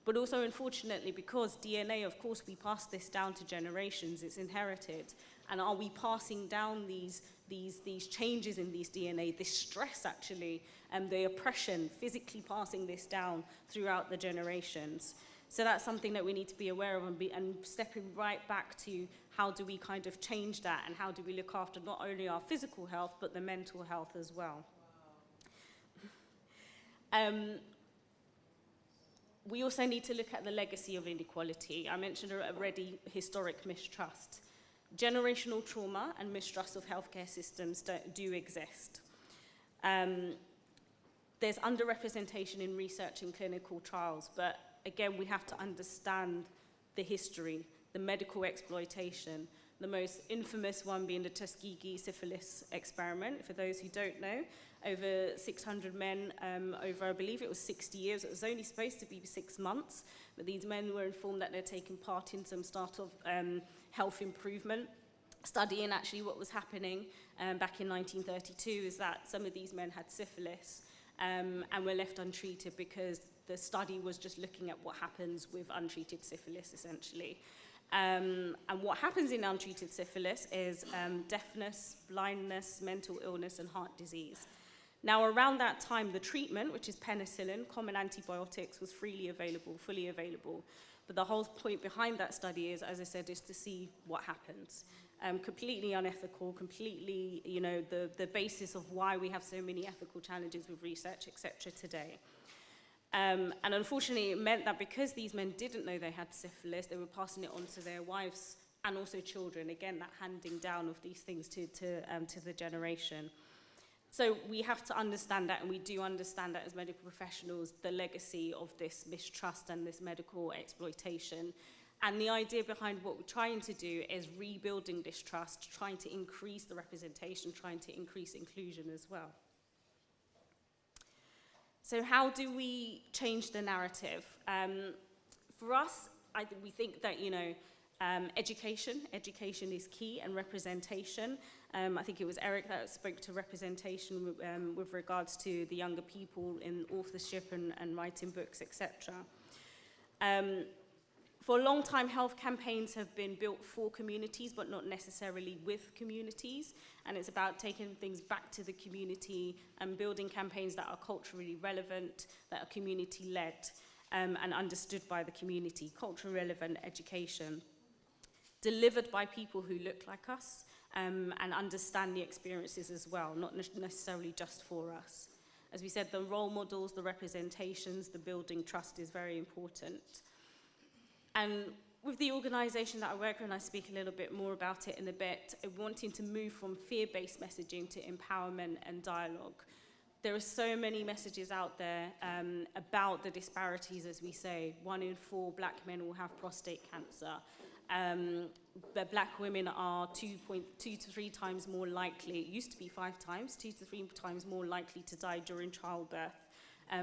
But also, unfortunately, because DNA, of course, we pass this down to generations, it's inherited. And are we passing down these changes in these DNA, this stress actually, and the oppression, physically passing this down throughout the generations? So that's something that we need to be aware of, and stepping right back to how do we kind of change that, and how do we look after not only our physical health, but the mental health as well. We also need to look at the legacy of inequality. I mentioned already historic mistrust. Generational trauma and mistrust of healthcare systems do exist. there's underrepresentation in research and clinical trials, but again, we have to understand the history, the medical exploitation, the most infamous one being the Tuskegee syphilis experiment. For those who don't know, over 600 men over, I believe it was 60 years. It was only supposed to be 6 months, but these men were informed that they're taking part in some sort of health improvement study. And actually what was happening back in 1932 is that some of these men had syphilis and were left untreated because the study was just looking at what happens with untreated syphilis, essentially. And what happens in untreated syphilis is deafness, blindness, mental illness, and heart disease. Now, around that time, the treatment, which is penicillin, common antibiotics, was freely available, fully available. But the whole point behind that study is, as I said, is to see what happens. Completely unethical, completely, you know, the basis of why we have so many ethical challenges with research, etc. today. And unfortunately, it meant that because these men didn't know they had syphilis, they were passing it on to their wives and also children. Again, that handing down of these things to the generation. So we have to understand that, and we do understand that as medical professionals, the legacy of this mistrust and this medical exploitation. And the idea behind what we're trying to do is rebuilding this trust, trying to increase the representation, trying to increase inclusion as well. So how do we change the narrative? For us, we think that, you know, education is key, and representation. I think it was Eric that spoke to representation with regards to the younger people in authorship and writing books, etc. For a long time, health campaigns have been built for communities, but not necessarily with communities. And it's about taking things back to the community and building campaigns that are culturally relevant, that are community-led, and understood by the community. Culturally relevant education, delivered by people who look like us, and understand the experiences as well, not necessarily just for us. As we said, the role models, the representations, the building trust is very important. And with the organisation that I work with, and I speak a little bit more about it in a bit, wanting to move from fear-based messaging to empowerment and dialogue. There are so many messages out there about the disparities, as we say. 1 in 4 black men will have prostate cancer. But black women are 2 to 3 times more likely, it used to be 5 times, 2 to 3 times more likely to die during childbirth.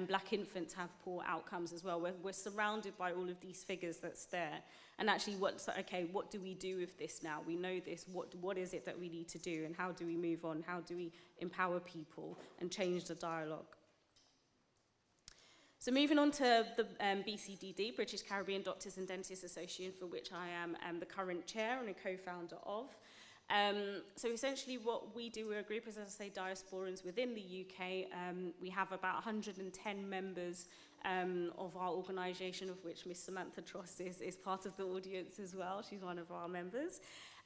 Black infants have poor outcomes as well. We're surrounded by all of these figures that's there. And actually, what do we do with this now? We know this, what is it that we need to do, and how do we move on? How do we empower people and change the dialogue? So moving on to the BCDD, British Caribbean Doctors and Dentists Association, for which I am the current chair and a co-founder of. So essentially what we do, we're a group, as I say, diasporans within the UK. We have about 110 members of our organisation, of which Miss Samantha Trost is part of the audience as well. She's one of our members.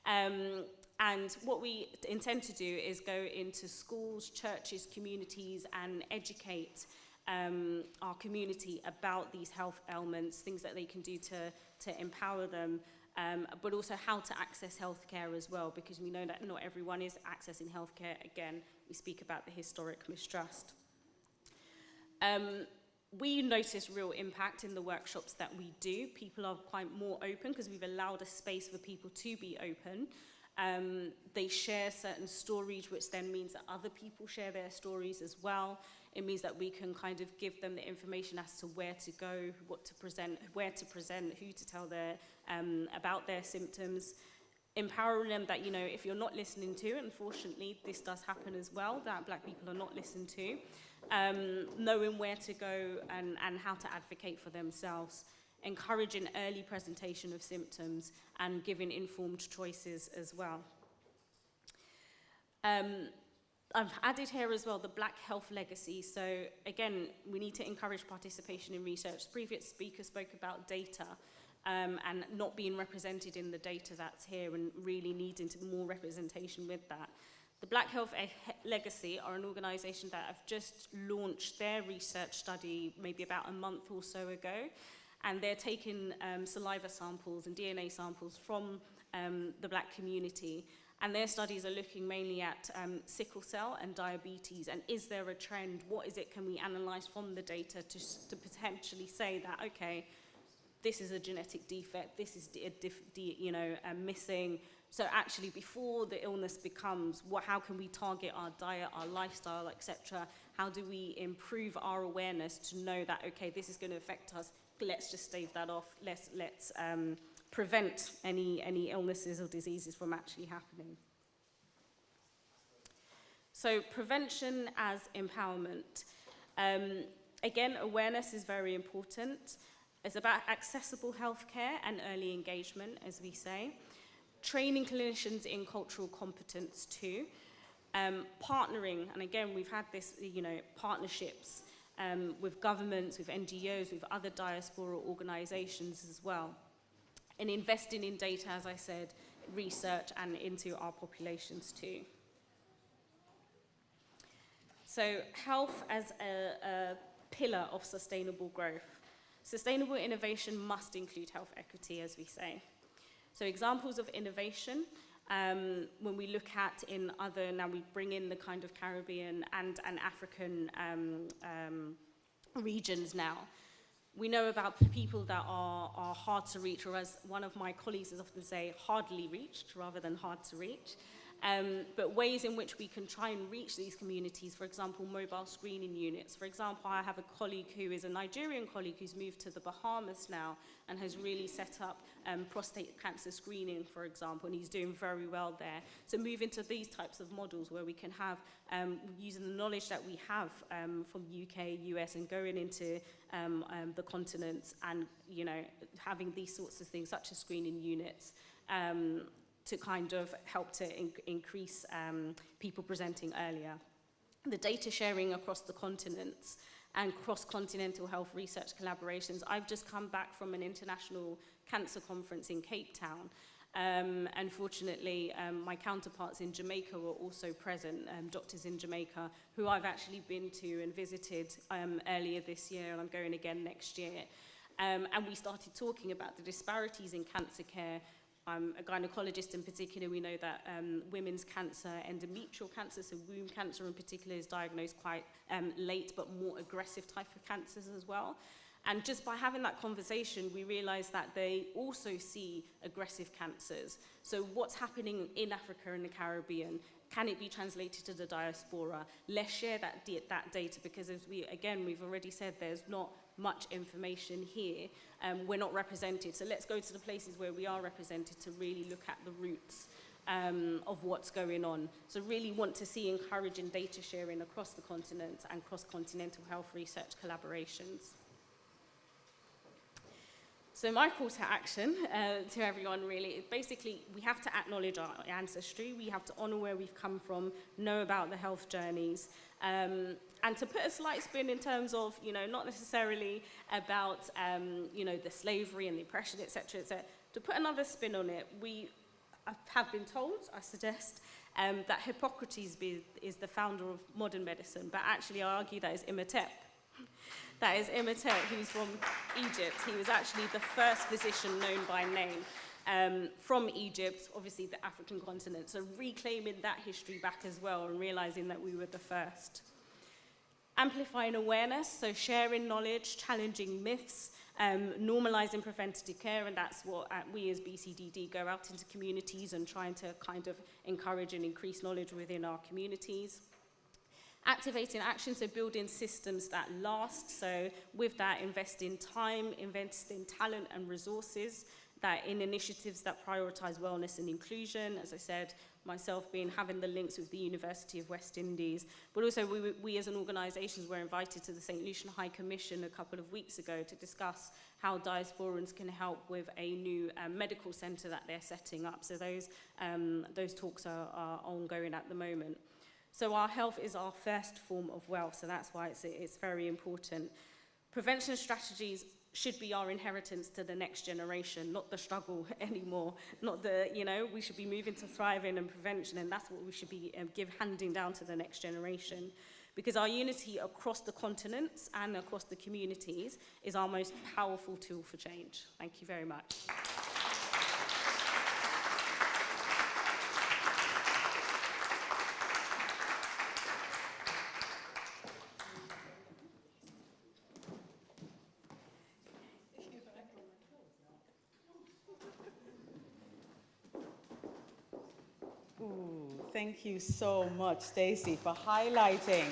And what we intend to do is go into schools, churches, communities, and educate our community about these health ailments, things that they can do to empower them. But also how to access healthcare as well, because we know that not everyone is accessing healthcare. Again, we speak about the historic mistrust. We notice real impact in the workshops that we do. People are quite more open because we've allowed a space for people to be open. They share certain stories, which then means that other people share their stories as well. It means that we can kind of give them the information as to where to go, what to present, where to present, who to tell about their symptoms, empowering them that, you know, if you're not listening to, unfortunately, this does happen as well, that black people are not listened to, knowing where to go and how to advocate for themselves, encouraging early presentation of symptoms and giving informed choices as well. I've added here as well the Black Health Legacy. So again, we need to encourage participation in research. The previous speaker spoke about data and not being represented in the data that's here, and really needing more representation with that. The Black Health Legacy are an organisation that have just launched their research study maybe about a month or so ago, and they're taking saliva samples and DNA samples from the black community, And their studies are looking mainly at sickle cell and diabetes. And is there a trend? What is it? Can we analyze from the data to potentially say that, okay, this is a genetic defect, this is missing. So actually, before the illness becomes, how can we target our diet, our lifestyle, etc.? How do we improve our awareness to know that, okay, this is going to affect us, let's just stave that off, let's prevent any illnesses or diseases from actually happening. So prevention as empowerment. Again, awareness is very important. It's about accessible healthcare and early engagement, as we say. Training clinicians in cultural competence too. Partnering, and again, we've had this, partnerships with governments, with NGOs, with other diaspora organizations as well. And investing in data, as I said, research and into our populations too. So health as a pillar of sustainable growth. Sustainable innovation must include health equity, as we say. So examples of innovation, when we look at in other, now we bring in the kind of Caribbean and African regions now. We know about people that are hard to reach, or as one of my colleagues has often say, hardly reached rather than hard to reach. But ways in which we can try and reach these communities, for example, mobile screening units. For example, I have a colleague who is a Nigerian colleague who's moved to the Bahamas now and has really set up prostate cancer screening, for example, and he's doing very well there. So move into these types of models where we can have, using the knowledge that we have from UK, US, and going into the continents and, having these sorts of things, such as screening units, to kind of help to increase people presenting earlier. The data sharing across the continents and cross-continental health research collaborations. I've just come back from an international cancer conference in Cape Town. Unfortunately, my counterparts in Jamaica were also present, doctors in Jamaica, who I've actually been to and visited earlier this year, and I'm going again next year. And we started talking about the disparities in cancer care. I'm a gynecologist in particular. We know that women's cancer, endometrial cancer, so womb cancer in particular, is diagnosed quite late, but more aggressive type of cancers as well. And just by having that conversation, we realized that they also see aggressive cancers. So what's happening in Africa and the Caribbean? Can it be translated to the diaspora? Let's share that data, because as we've already said, there's not much information here. We're not represented. So let's go to the places where we are represented to really look at the roots of what's going on. So really want to see encouraging data sharing across the continent and cross-continental health research collaborations. So my call to action to everyone really is basically we have to acknowledge our ancestry, we have to honour where we've come from, know about the health journeys, and to put a slight spin in terms of, not necessarily about, the slavery and the oppression, etc., to put another spin on it, we have been told, I suggest, that Hippocrates is the founder of modern medicine, but actually I argue that is Imhotep. That is Imhotep, who's from Egypt. He was actually the first physician known by name from Egypt, obviously the African continent. So reclaiming that history back as well and realizing that we were the first. Amplifying awareness, so sharing knowledge, challenging myths, normalizing preventative care, and that's what we as BCDD go out into communities and trying to kind of encourage and increase knowledge within our communities. Activating action, so building systems that last. So with that, invest in time, invest in talent and resources, that in initiatives that prioritize wellness and inclusion. As I said, myself having the links with the University of West Indies, but also we as an organisation were invited to the St. Lucian High Commission a couple of weeks ago to discuss how diasporans can help with a new medical centre that they're setting up. So those talks are ongoing at the moment. So our health is our first form of wealth, so that's why it's very important. Prevention strategies should be our inheritance to the next generation, not the struggle anymore, not we should be moving to thriving and prevention, and that's what we should be handing down to the next generation. Because our unity across the continents and across the communities is our most powerful tool for change. Thank you very much. thank you so much, Stacy, for highlighting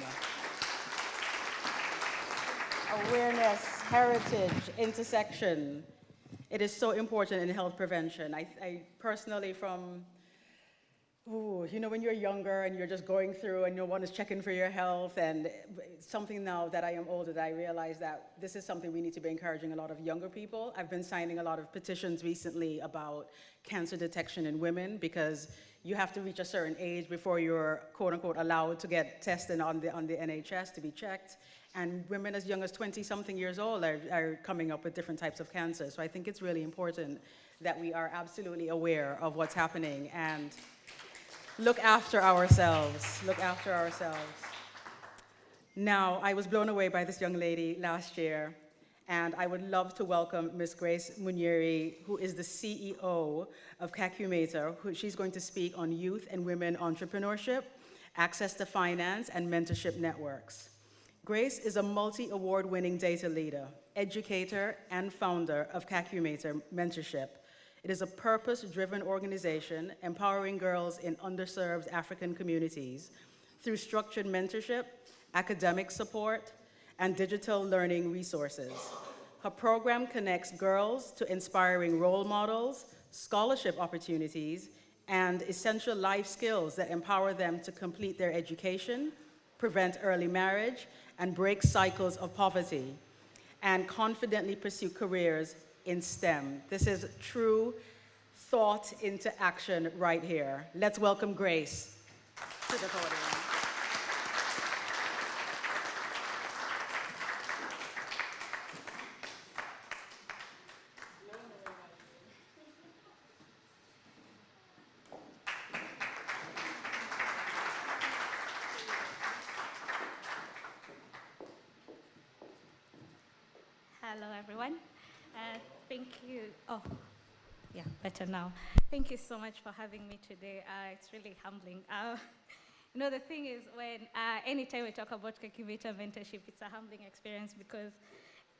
awareness, heritage, intersection. It is so important in health prevention. I personally, when you're younger and you're just going through and no one is checking for your health, and something now that I am older that I realize that this is something we need to be encouraging a lot of younger people. I've been signing a lot of petitions recently about cancer detection in women, because you have to reach a certain age before you're quote unquote allowed to get tested on the NHS to be checked. And women as young as 20-something years old are coming up with different types of cancer. So I think it's really important that we are absolutely aware of what's happening and look after ourselves, look after ourselves. Now, I was blown away by this young lady last year, and I would love to welcome Ms. Grace Munieri, who is the CEO of Cacumator. She's going to speak on youth and women entrepreneurship, access to finance, and mentorship networks. Grace is a multi-award-winning data leader, educator, and founder of Cacumator Mentorship. It is a purpose-driven organization empowering girls in underserved African communities through structured mentorship, academic support, and digital learning resources. Her program connects girls to inspiring role models, scholarship opportunities, and essential life skills that empower them to complete their education, prevent early marriage, and break cycles of poverty, and confidently pursue careers in STEM. This is true thought into action right here. Let's welcome Grace to the podium. Hello, everyone. Thank you. Oh, yeah, better now. Thank you so much for having me today. It's really humbling. The thing is, anytime we talk about Cacumator mentorship, it's a humbling experience because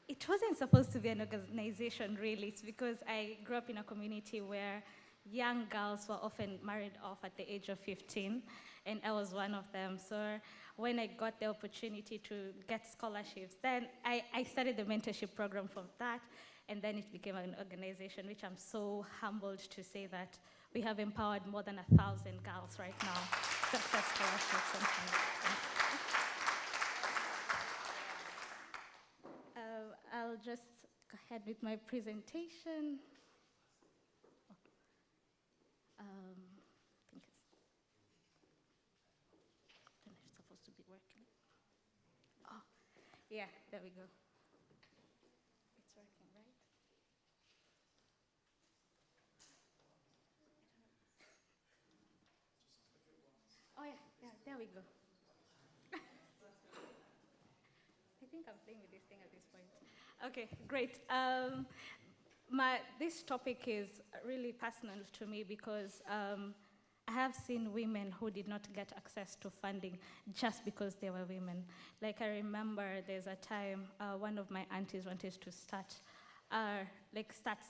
it wasn't supposed to be an organization, really. It's because I grew up in a community where young girls were often married off at the age of 15, and I was one of them. So when I got the opportunity to get scholarships, then I started the mentorship program from that, and then it became an organization, which I'm so humbled to say that we have empowered more than 1,000 girls right now to access scholarships and I'll just go ahead with my presentation. I think it's supposed to be working. Oh, yeah, there we go. It's working, right? Oh, yeah, there we go. I think I'm playing with this thing at this point. Okay, great. This topic is really personal to me because I have seen women who did not get access to funding just because they were women. Like I remember there's a time one of my aunties wanted to start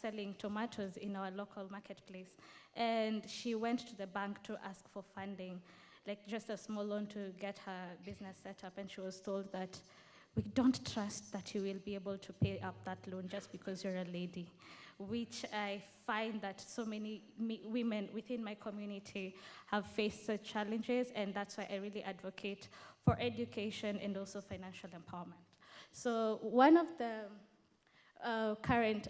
selling tomatoes in our local marketplace. And she went to the bank to ask for funding, like just a small loan to get her business set up. And she was told that we don't trust that you will be able to pay up that loan just because you're a lady, which I find that so many women within my community have faced such challenges, and that's why I really advocate for education and also financial empowerment. So one of the current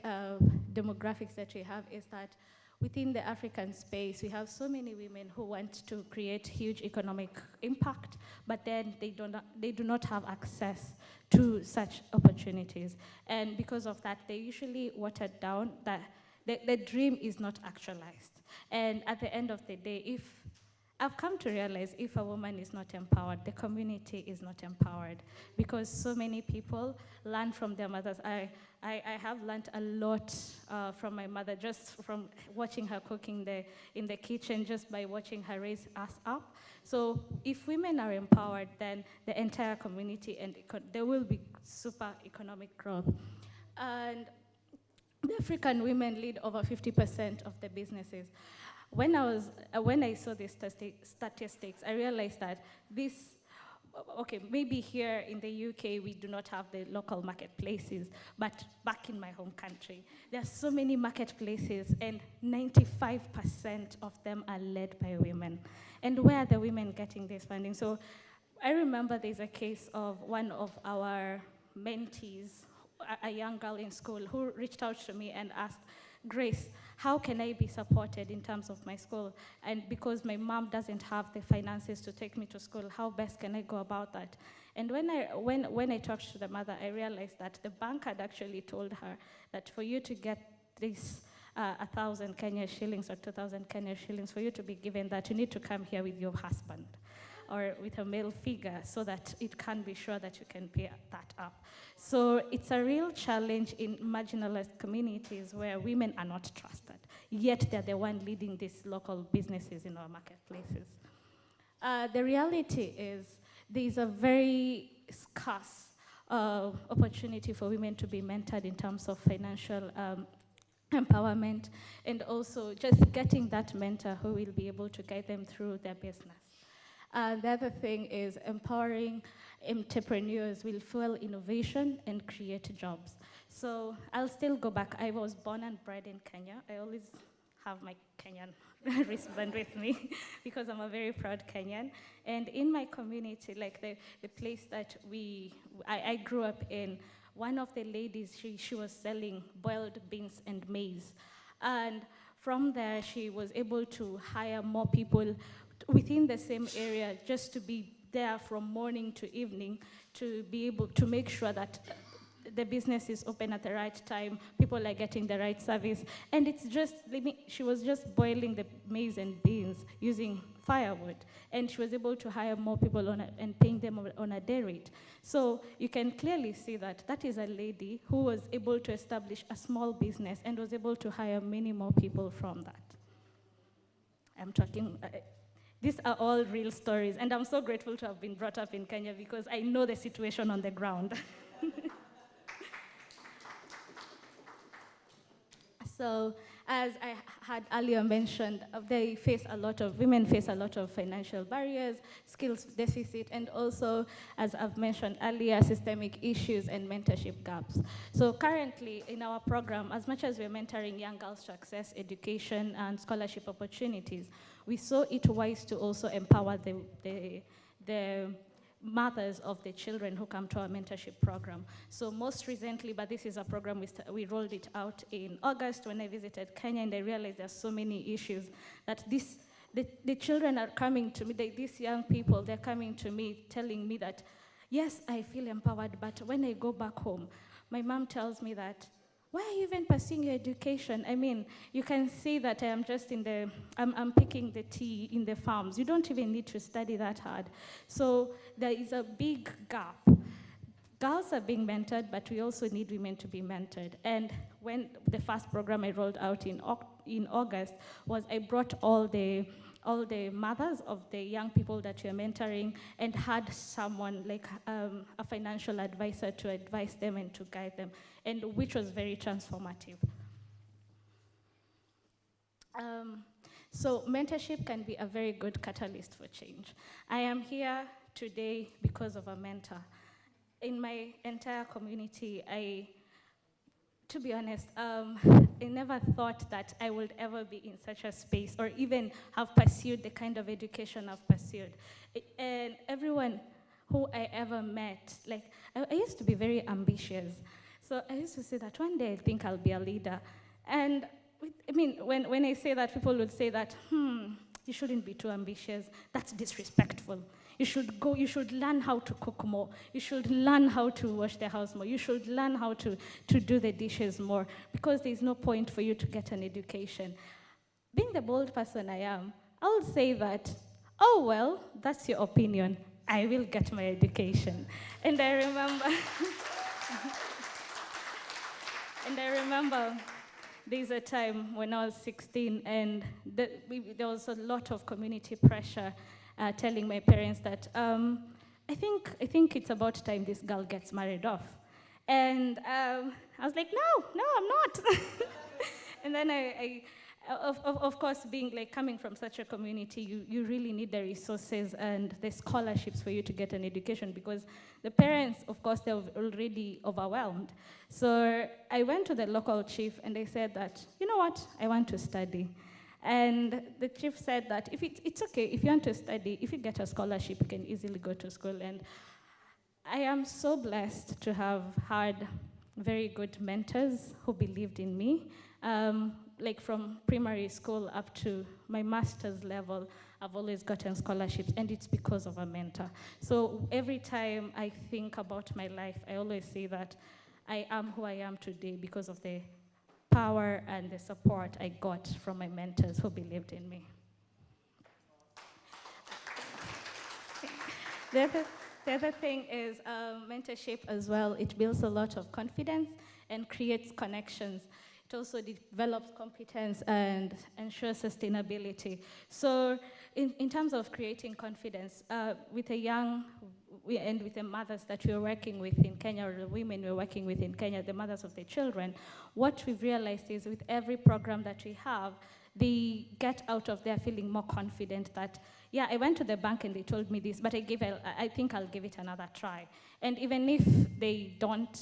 demographics that we have is that within the African space, we have so many women who want to create huge economic impact, but then they do not have access to such opportunities. And because of that, they usually watered down, that the dream is not actualized. And at the end of the day, I've come to realize if a woman is not empowered, the community is not empowered, because so many people learn from their mothers. I have learned a lot from my mother, just from watching her cooking in the kitchen, just by watching her raise us up. So if women are empowered, then the entire community, and there will be super economic growth. And the African women lead over 50% of the businesses. When I saw these statistics, I realized that this, okay, maybe here in the UK we do not have the local marketplaces, but back in my home country, there are so many marketplaces, and 95% of them are led by women. And where are the women getting this funding? So I remember there's a case of one of our mentees, a young girl in school, who reached out to me and asked, Grace, how can I be supported in terms of my school? And because my mom doesn't have the finances to take me to school, how best can I go about that? And when I talked to the mother, I realized that the bank had actually told her that for you to get this 1,000 Kenya shillings or 2,000 Kenya shillings, for you to be given that, you need to come here with your husband or with a male figure so that it can be sure that you can pay that up. So it's a real challenge in marginalized communities where women are not trusted, yet they're the one leading these local businesses in our marketplaces. The reality is there's a very scarce opportunity for women to be mentored in terms of financial empowerment, and also just getting that mentor who will be able to guide them through their business. The other thing is empowering entrepreneurs will fuel innovation and create jobs. So I'll still go back. I was born and bred in Kenya. I always have my Kenyan wristband with me because I'm a very proud Kenyan. And in my community, like the place that I grew up in, one of the ladies, she was selling boiled beans and maize. And from there, she was able to hire more people within the same area just to be there from morning to evening to be able to make sure that the business is open at the right time, people are getting the right service. And it's just, she was just boiling the maize and beans using firewood. And she was able to hire more people and paying them on a day rate. So you can clearly see that that is a lady who was able to establish a small business and was able to hire many more people from that. I'm talking, these are all real stories. And I'm so grateful to have been brought up in Kenya because I know the situation on the ground. So, as I had earlier mentioned, women face a lot of financial barriers, skills deficit, and also, as I've mentioned earlier, systemic issues and mentorship gaps. So currently in our program, as much as we're mentoring young girls to access education and scholarship opportunities, we saw it wise to also empower the mothers of the children who come to our mentorship program. So most recently, but this is a program we rolled it out in August when I visited Kenya, and I realized there's so many issues that the children are coming to me, these young people, they're coming to me telling me that, yes, I feel empowered, but when I go back home, my mom tells me that, why are you even pursuing your education? I mean, you can see that I am just I'm picking the tea in the farms. You don't even need to study that hard. So there is a big gap. Girls are being mentored, but we also need women to be mentored. And when the first program I rolled out in August was I brought all the mothers of the young people that you're mentoring and had someone like a financial advisor to advise them and to guide them, and which was very transformative. So mentorship can be a very good catalyst for change. I am here today because of a mentor. In my entire community, to be honest, I never thought that I would ever be in such a space or even have pursued the kind of education I've pursued. And everyone who I ever met, like, I used to be very ambitious. So I used to say that one day I think I'll be a leader. And I mean, when I say that, people would say that, you shouldn't be too ambitious. That's disrespectful. You should learn how to cook more. You should learn how to wash the house more. You should learn how to do the dishes more, because there's no point for you to get an education. Being the bold person I am, I would say that, oh, well, that's your opinion. I will get my education. And I remember there's a time when I was 16, and there was a lot of community pressure telling my parents that I think it's about time this girl gets married off. And I was like, no, I'm not. And then of course, being like coming from such a community, you really need the resources and the scholarships for you to get an education, because the parents, of course, they're already overwhelmed. So I went to the local chief and they said that, you know what, I want to study. And the chief said that if it's okay, if you want to study, if you get a scholarship, you can easily go to school. And I am so blessed to have had very good mentors who believed in me. Like from primary school up to my master's level, I've always gotten scholarships, and it's because of a mentor. So every time I think about my life, I always say that I am who I am today because of the power and the support I got from my mentors who believed in me. The other thing is mentorship as well. It builds a lot of confidence and creates connections. It also develops competence and ensures sustainability. So in terms of creating confidence, with with the mothers that we're working with in Kenya, or the women we're working with in Kenya, the mothers of the children, what we've realized is with every program that we have, they get out of there feeling more confident that, yeah, I went to the bank and they told me this, but I think I'll give it another try. And even if they don't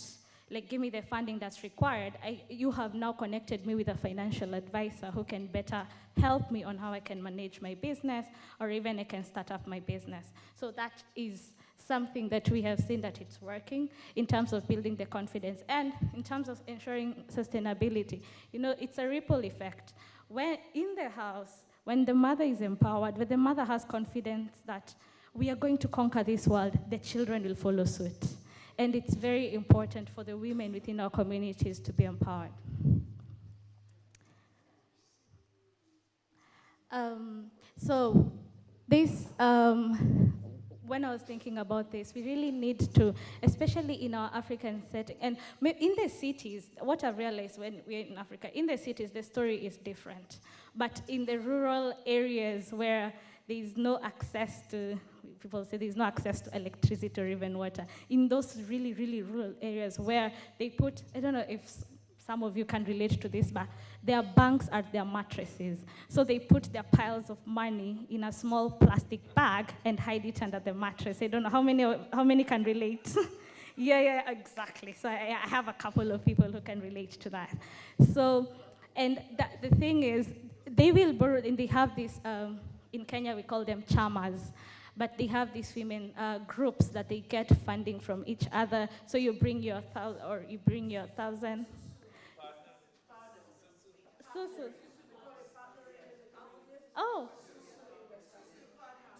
give me the funding that's required, you have now connected me with a financial advisor who can better help me on how I can manage my business, or even I can start up my business. So that is something that we have seen that it's working in terms of building the confidence, and in terms of ensuring sustainability. It's a ripple effect. When in the house, when the mother is empowered, when the mother has confidence that we are going to conquer this world, the children will follow suit. And it's very important for the women within our communities to be empowered. So this, when I was thinking about this, we really need to, especially in our African setting, and in the cities, what I've realized when we're in Africa, in the cities, the story is different. But in the rural areas where there is no access to, people say there's no access to electricity or even water, in those really, really rural areas where they put, I don't know if some of you can relate to this, but their banks are their mattresses. So they put their piles of money in a small plastic bag and hide it under the mattress. I don't know how many can relate. Yeah, exactly. So I have a couple of people who can relate to that. So, and the thing is, they will borrow, and they have this, in Kenya we call them chamas, but they have these women groups that they get funding from each other. So you bring your 1,000. Susu. Oh.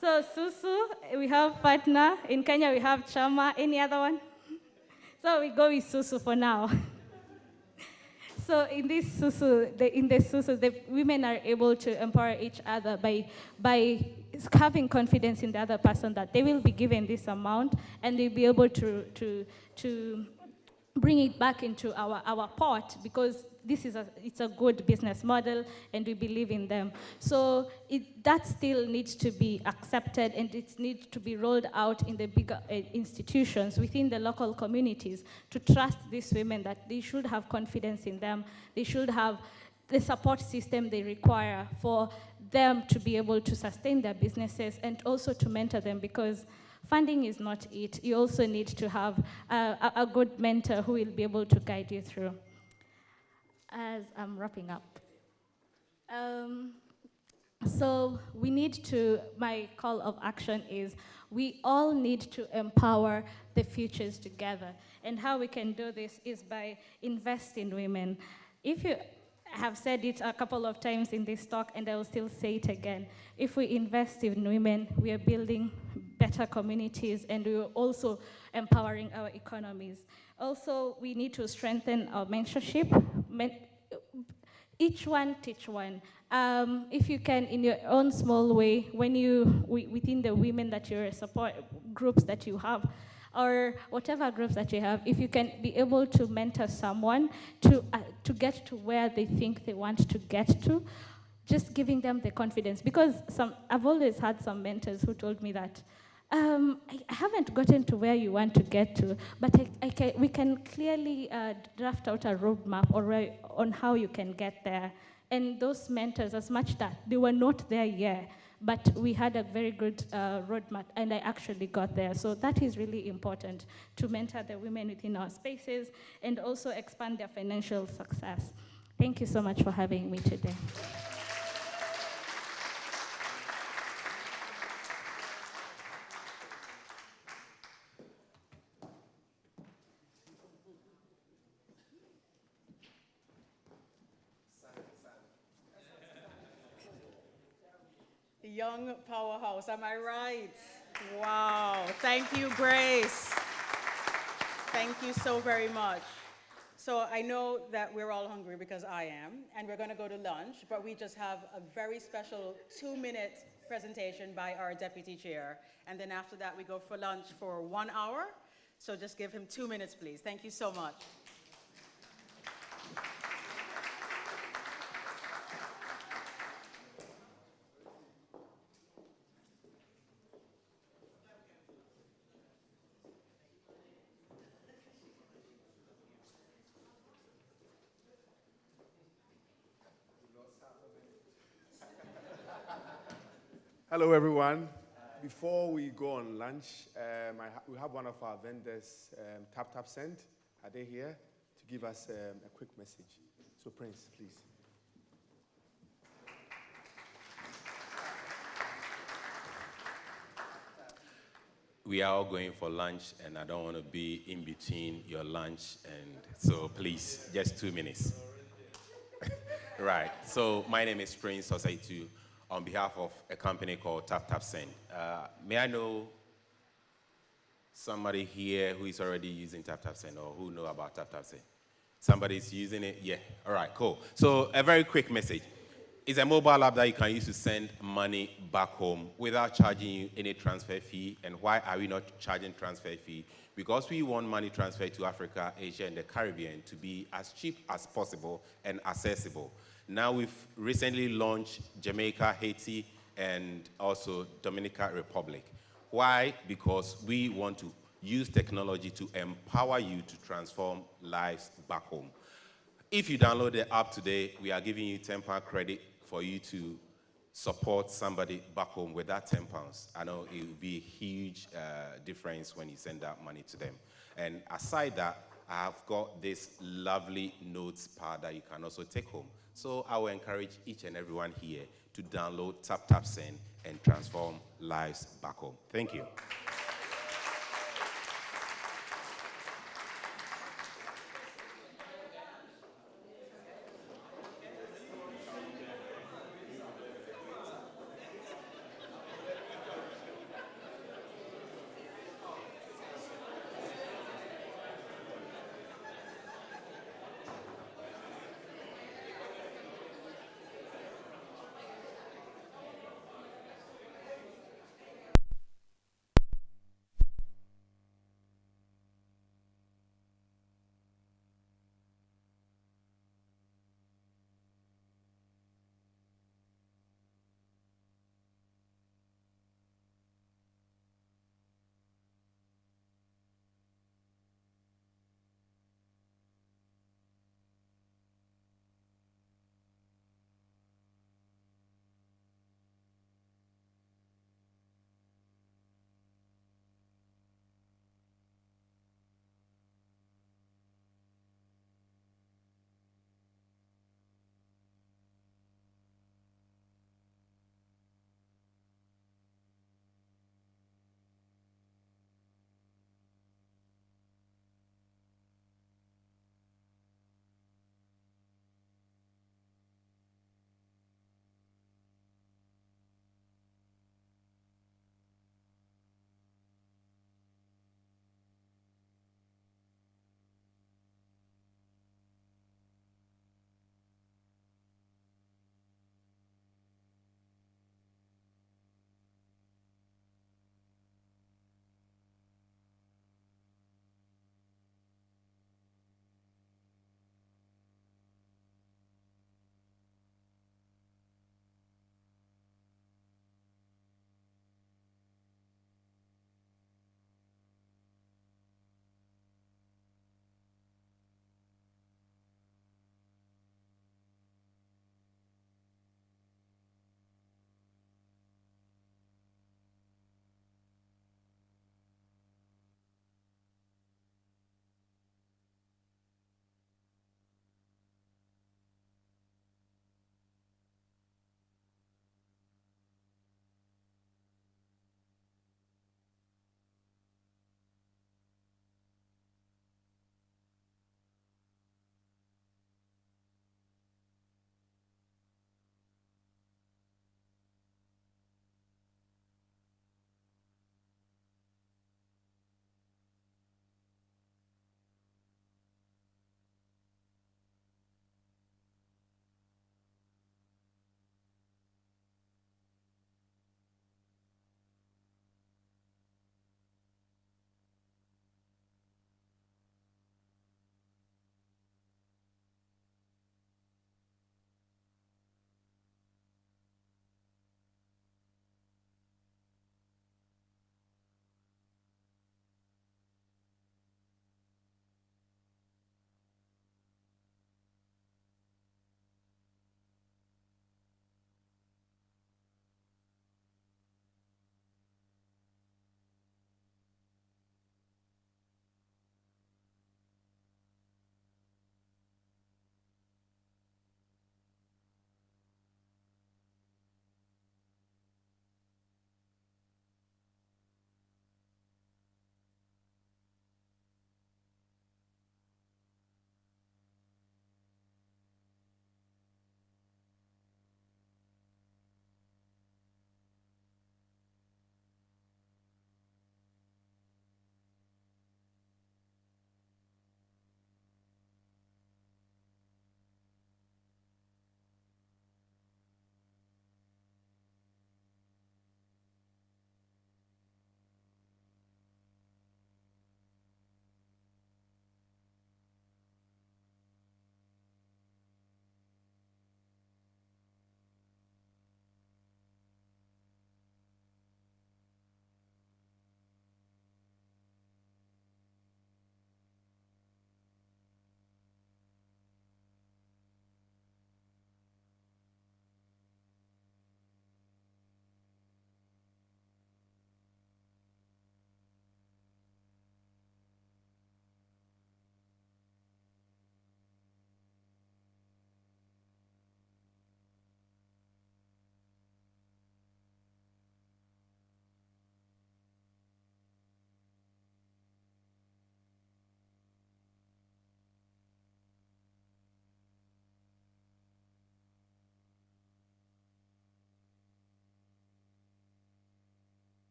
So Susu, we have partner. In Kenya, we have Chama. Any other one? So we go with Susu for now. So in this Susu, the women are able to empower each other by having confidence in the other person that they will be given this amount and they'll be able to bring it back into our pot, because it's a good business model and we believe in them. So that still needs to be accepted, and it needs to be rolled out in the bigger institutions within the local communities to trust these women that they should have confidence in them. They should have the support system they require for them to be able to sustain their businesses and also to mentor them, because funding is not it. You also need to have a good mentor who will be able to guide you through. As I'm wrapping up. So we need to, my call of action is, we all need to empower the futures together. And how we can do this is by investing in women. I have said it a couple of times in this talk, and I will still say it again. If we invest in women, we are building better communities, and we are also empowering our economies. Also, we need to strengthen our mentorship. Each one teach one. If you can, in your own small way, within the women that you're support groups that you have, or whatever groups that you have, if you can be able to mentor someone to get to where they think they want to get to, just giving them the confidence. Because I've always had some mentors who told me that I haven't gotten to where you want to get to, but we can clearly draft out a roadmap on how you can get there. And those mentors, as much that they were not there yet, but we had a very good roadmap, and I actually got there. So that is really important, to mentor the women within our spaces and also expand their financial success. Thank you so much for having me today. Young powerhouse, am I right? Wow, thank you, Grace. Thank you so very much. So I know that we're all hungry, because I am, and we're gonna go to lunch, but we just have a very special 2-minute presentation by our deputy chair. And then after that, we go for lunch for 1 hour. So just give him 2 minutes, please. Thank you so much. Hello, everyone. Before we go on lunch, we have one of our vendors, Tap Send. Are they here to give us a quick message? So, Prince, please. We are all going for lunch, and I don't want to be in between your lunch, and so please, just 2 minutes. Right. So my name is Prince Osaitu, on behalf of a company called Tap Send. May I know somebody here who is already using Tap Send, or who know about Tap Send? Somebody's using it? Yeah. All right, cool. So a very quick message. It's a mobile app that you can use to send money back home without charging you any transfer fee. And why are we not charging transfer fee? Because we want money transferred to Africa, Asia, and the Caribbean to be as cheap as possible and accessible. Now we've recently launched Jamaica, Haiti, and also Dominican Republic. Why? Because we want to use technology to empower you to transform lives back home. If you download the app today, we are giving you £10 credit for you to support somebody back home with that £10. I know it will be a huge difference when you send that money to them. And aside that, I have got this lovely notes pad that you can also take home. So I will encourage each and everyone here to download Tap Send and transform lives back home. Thank you.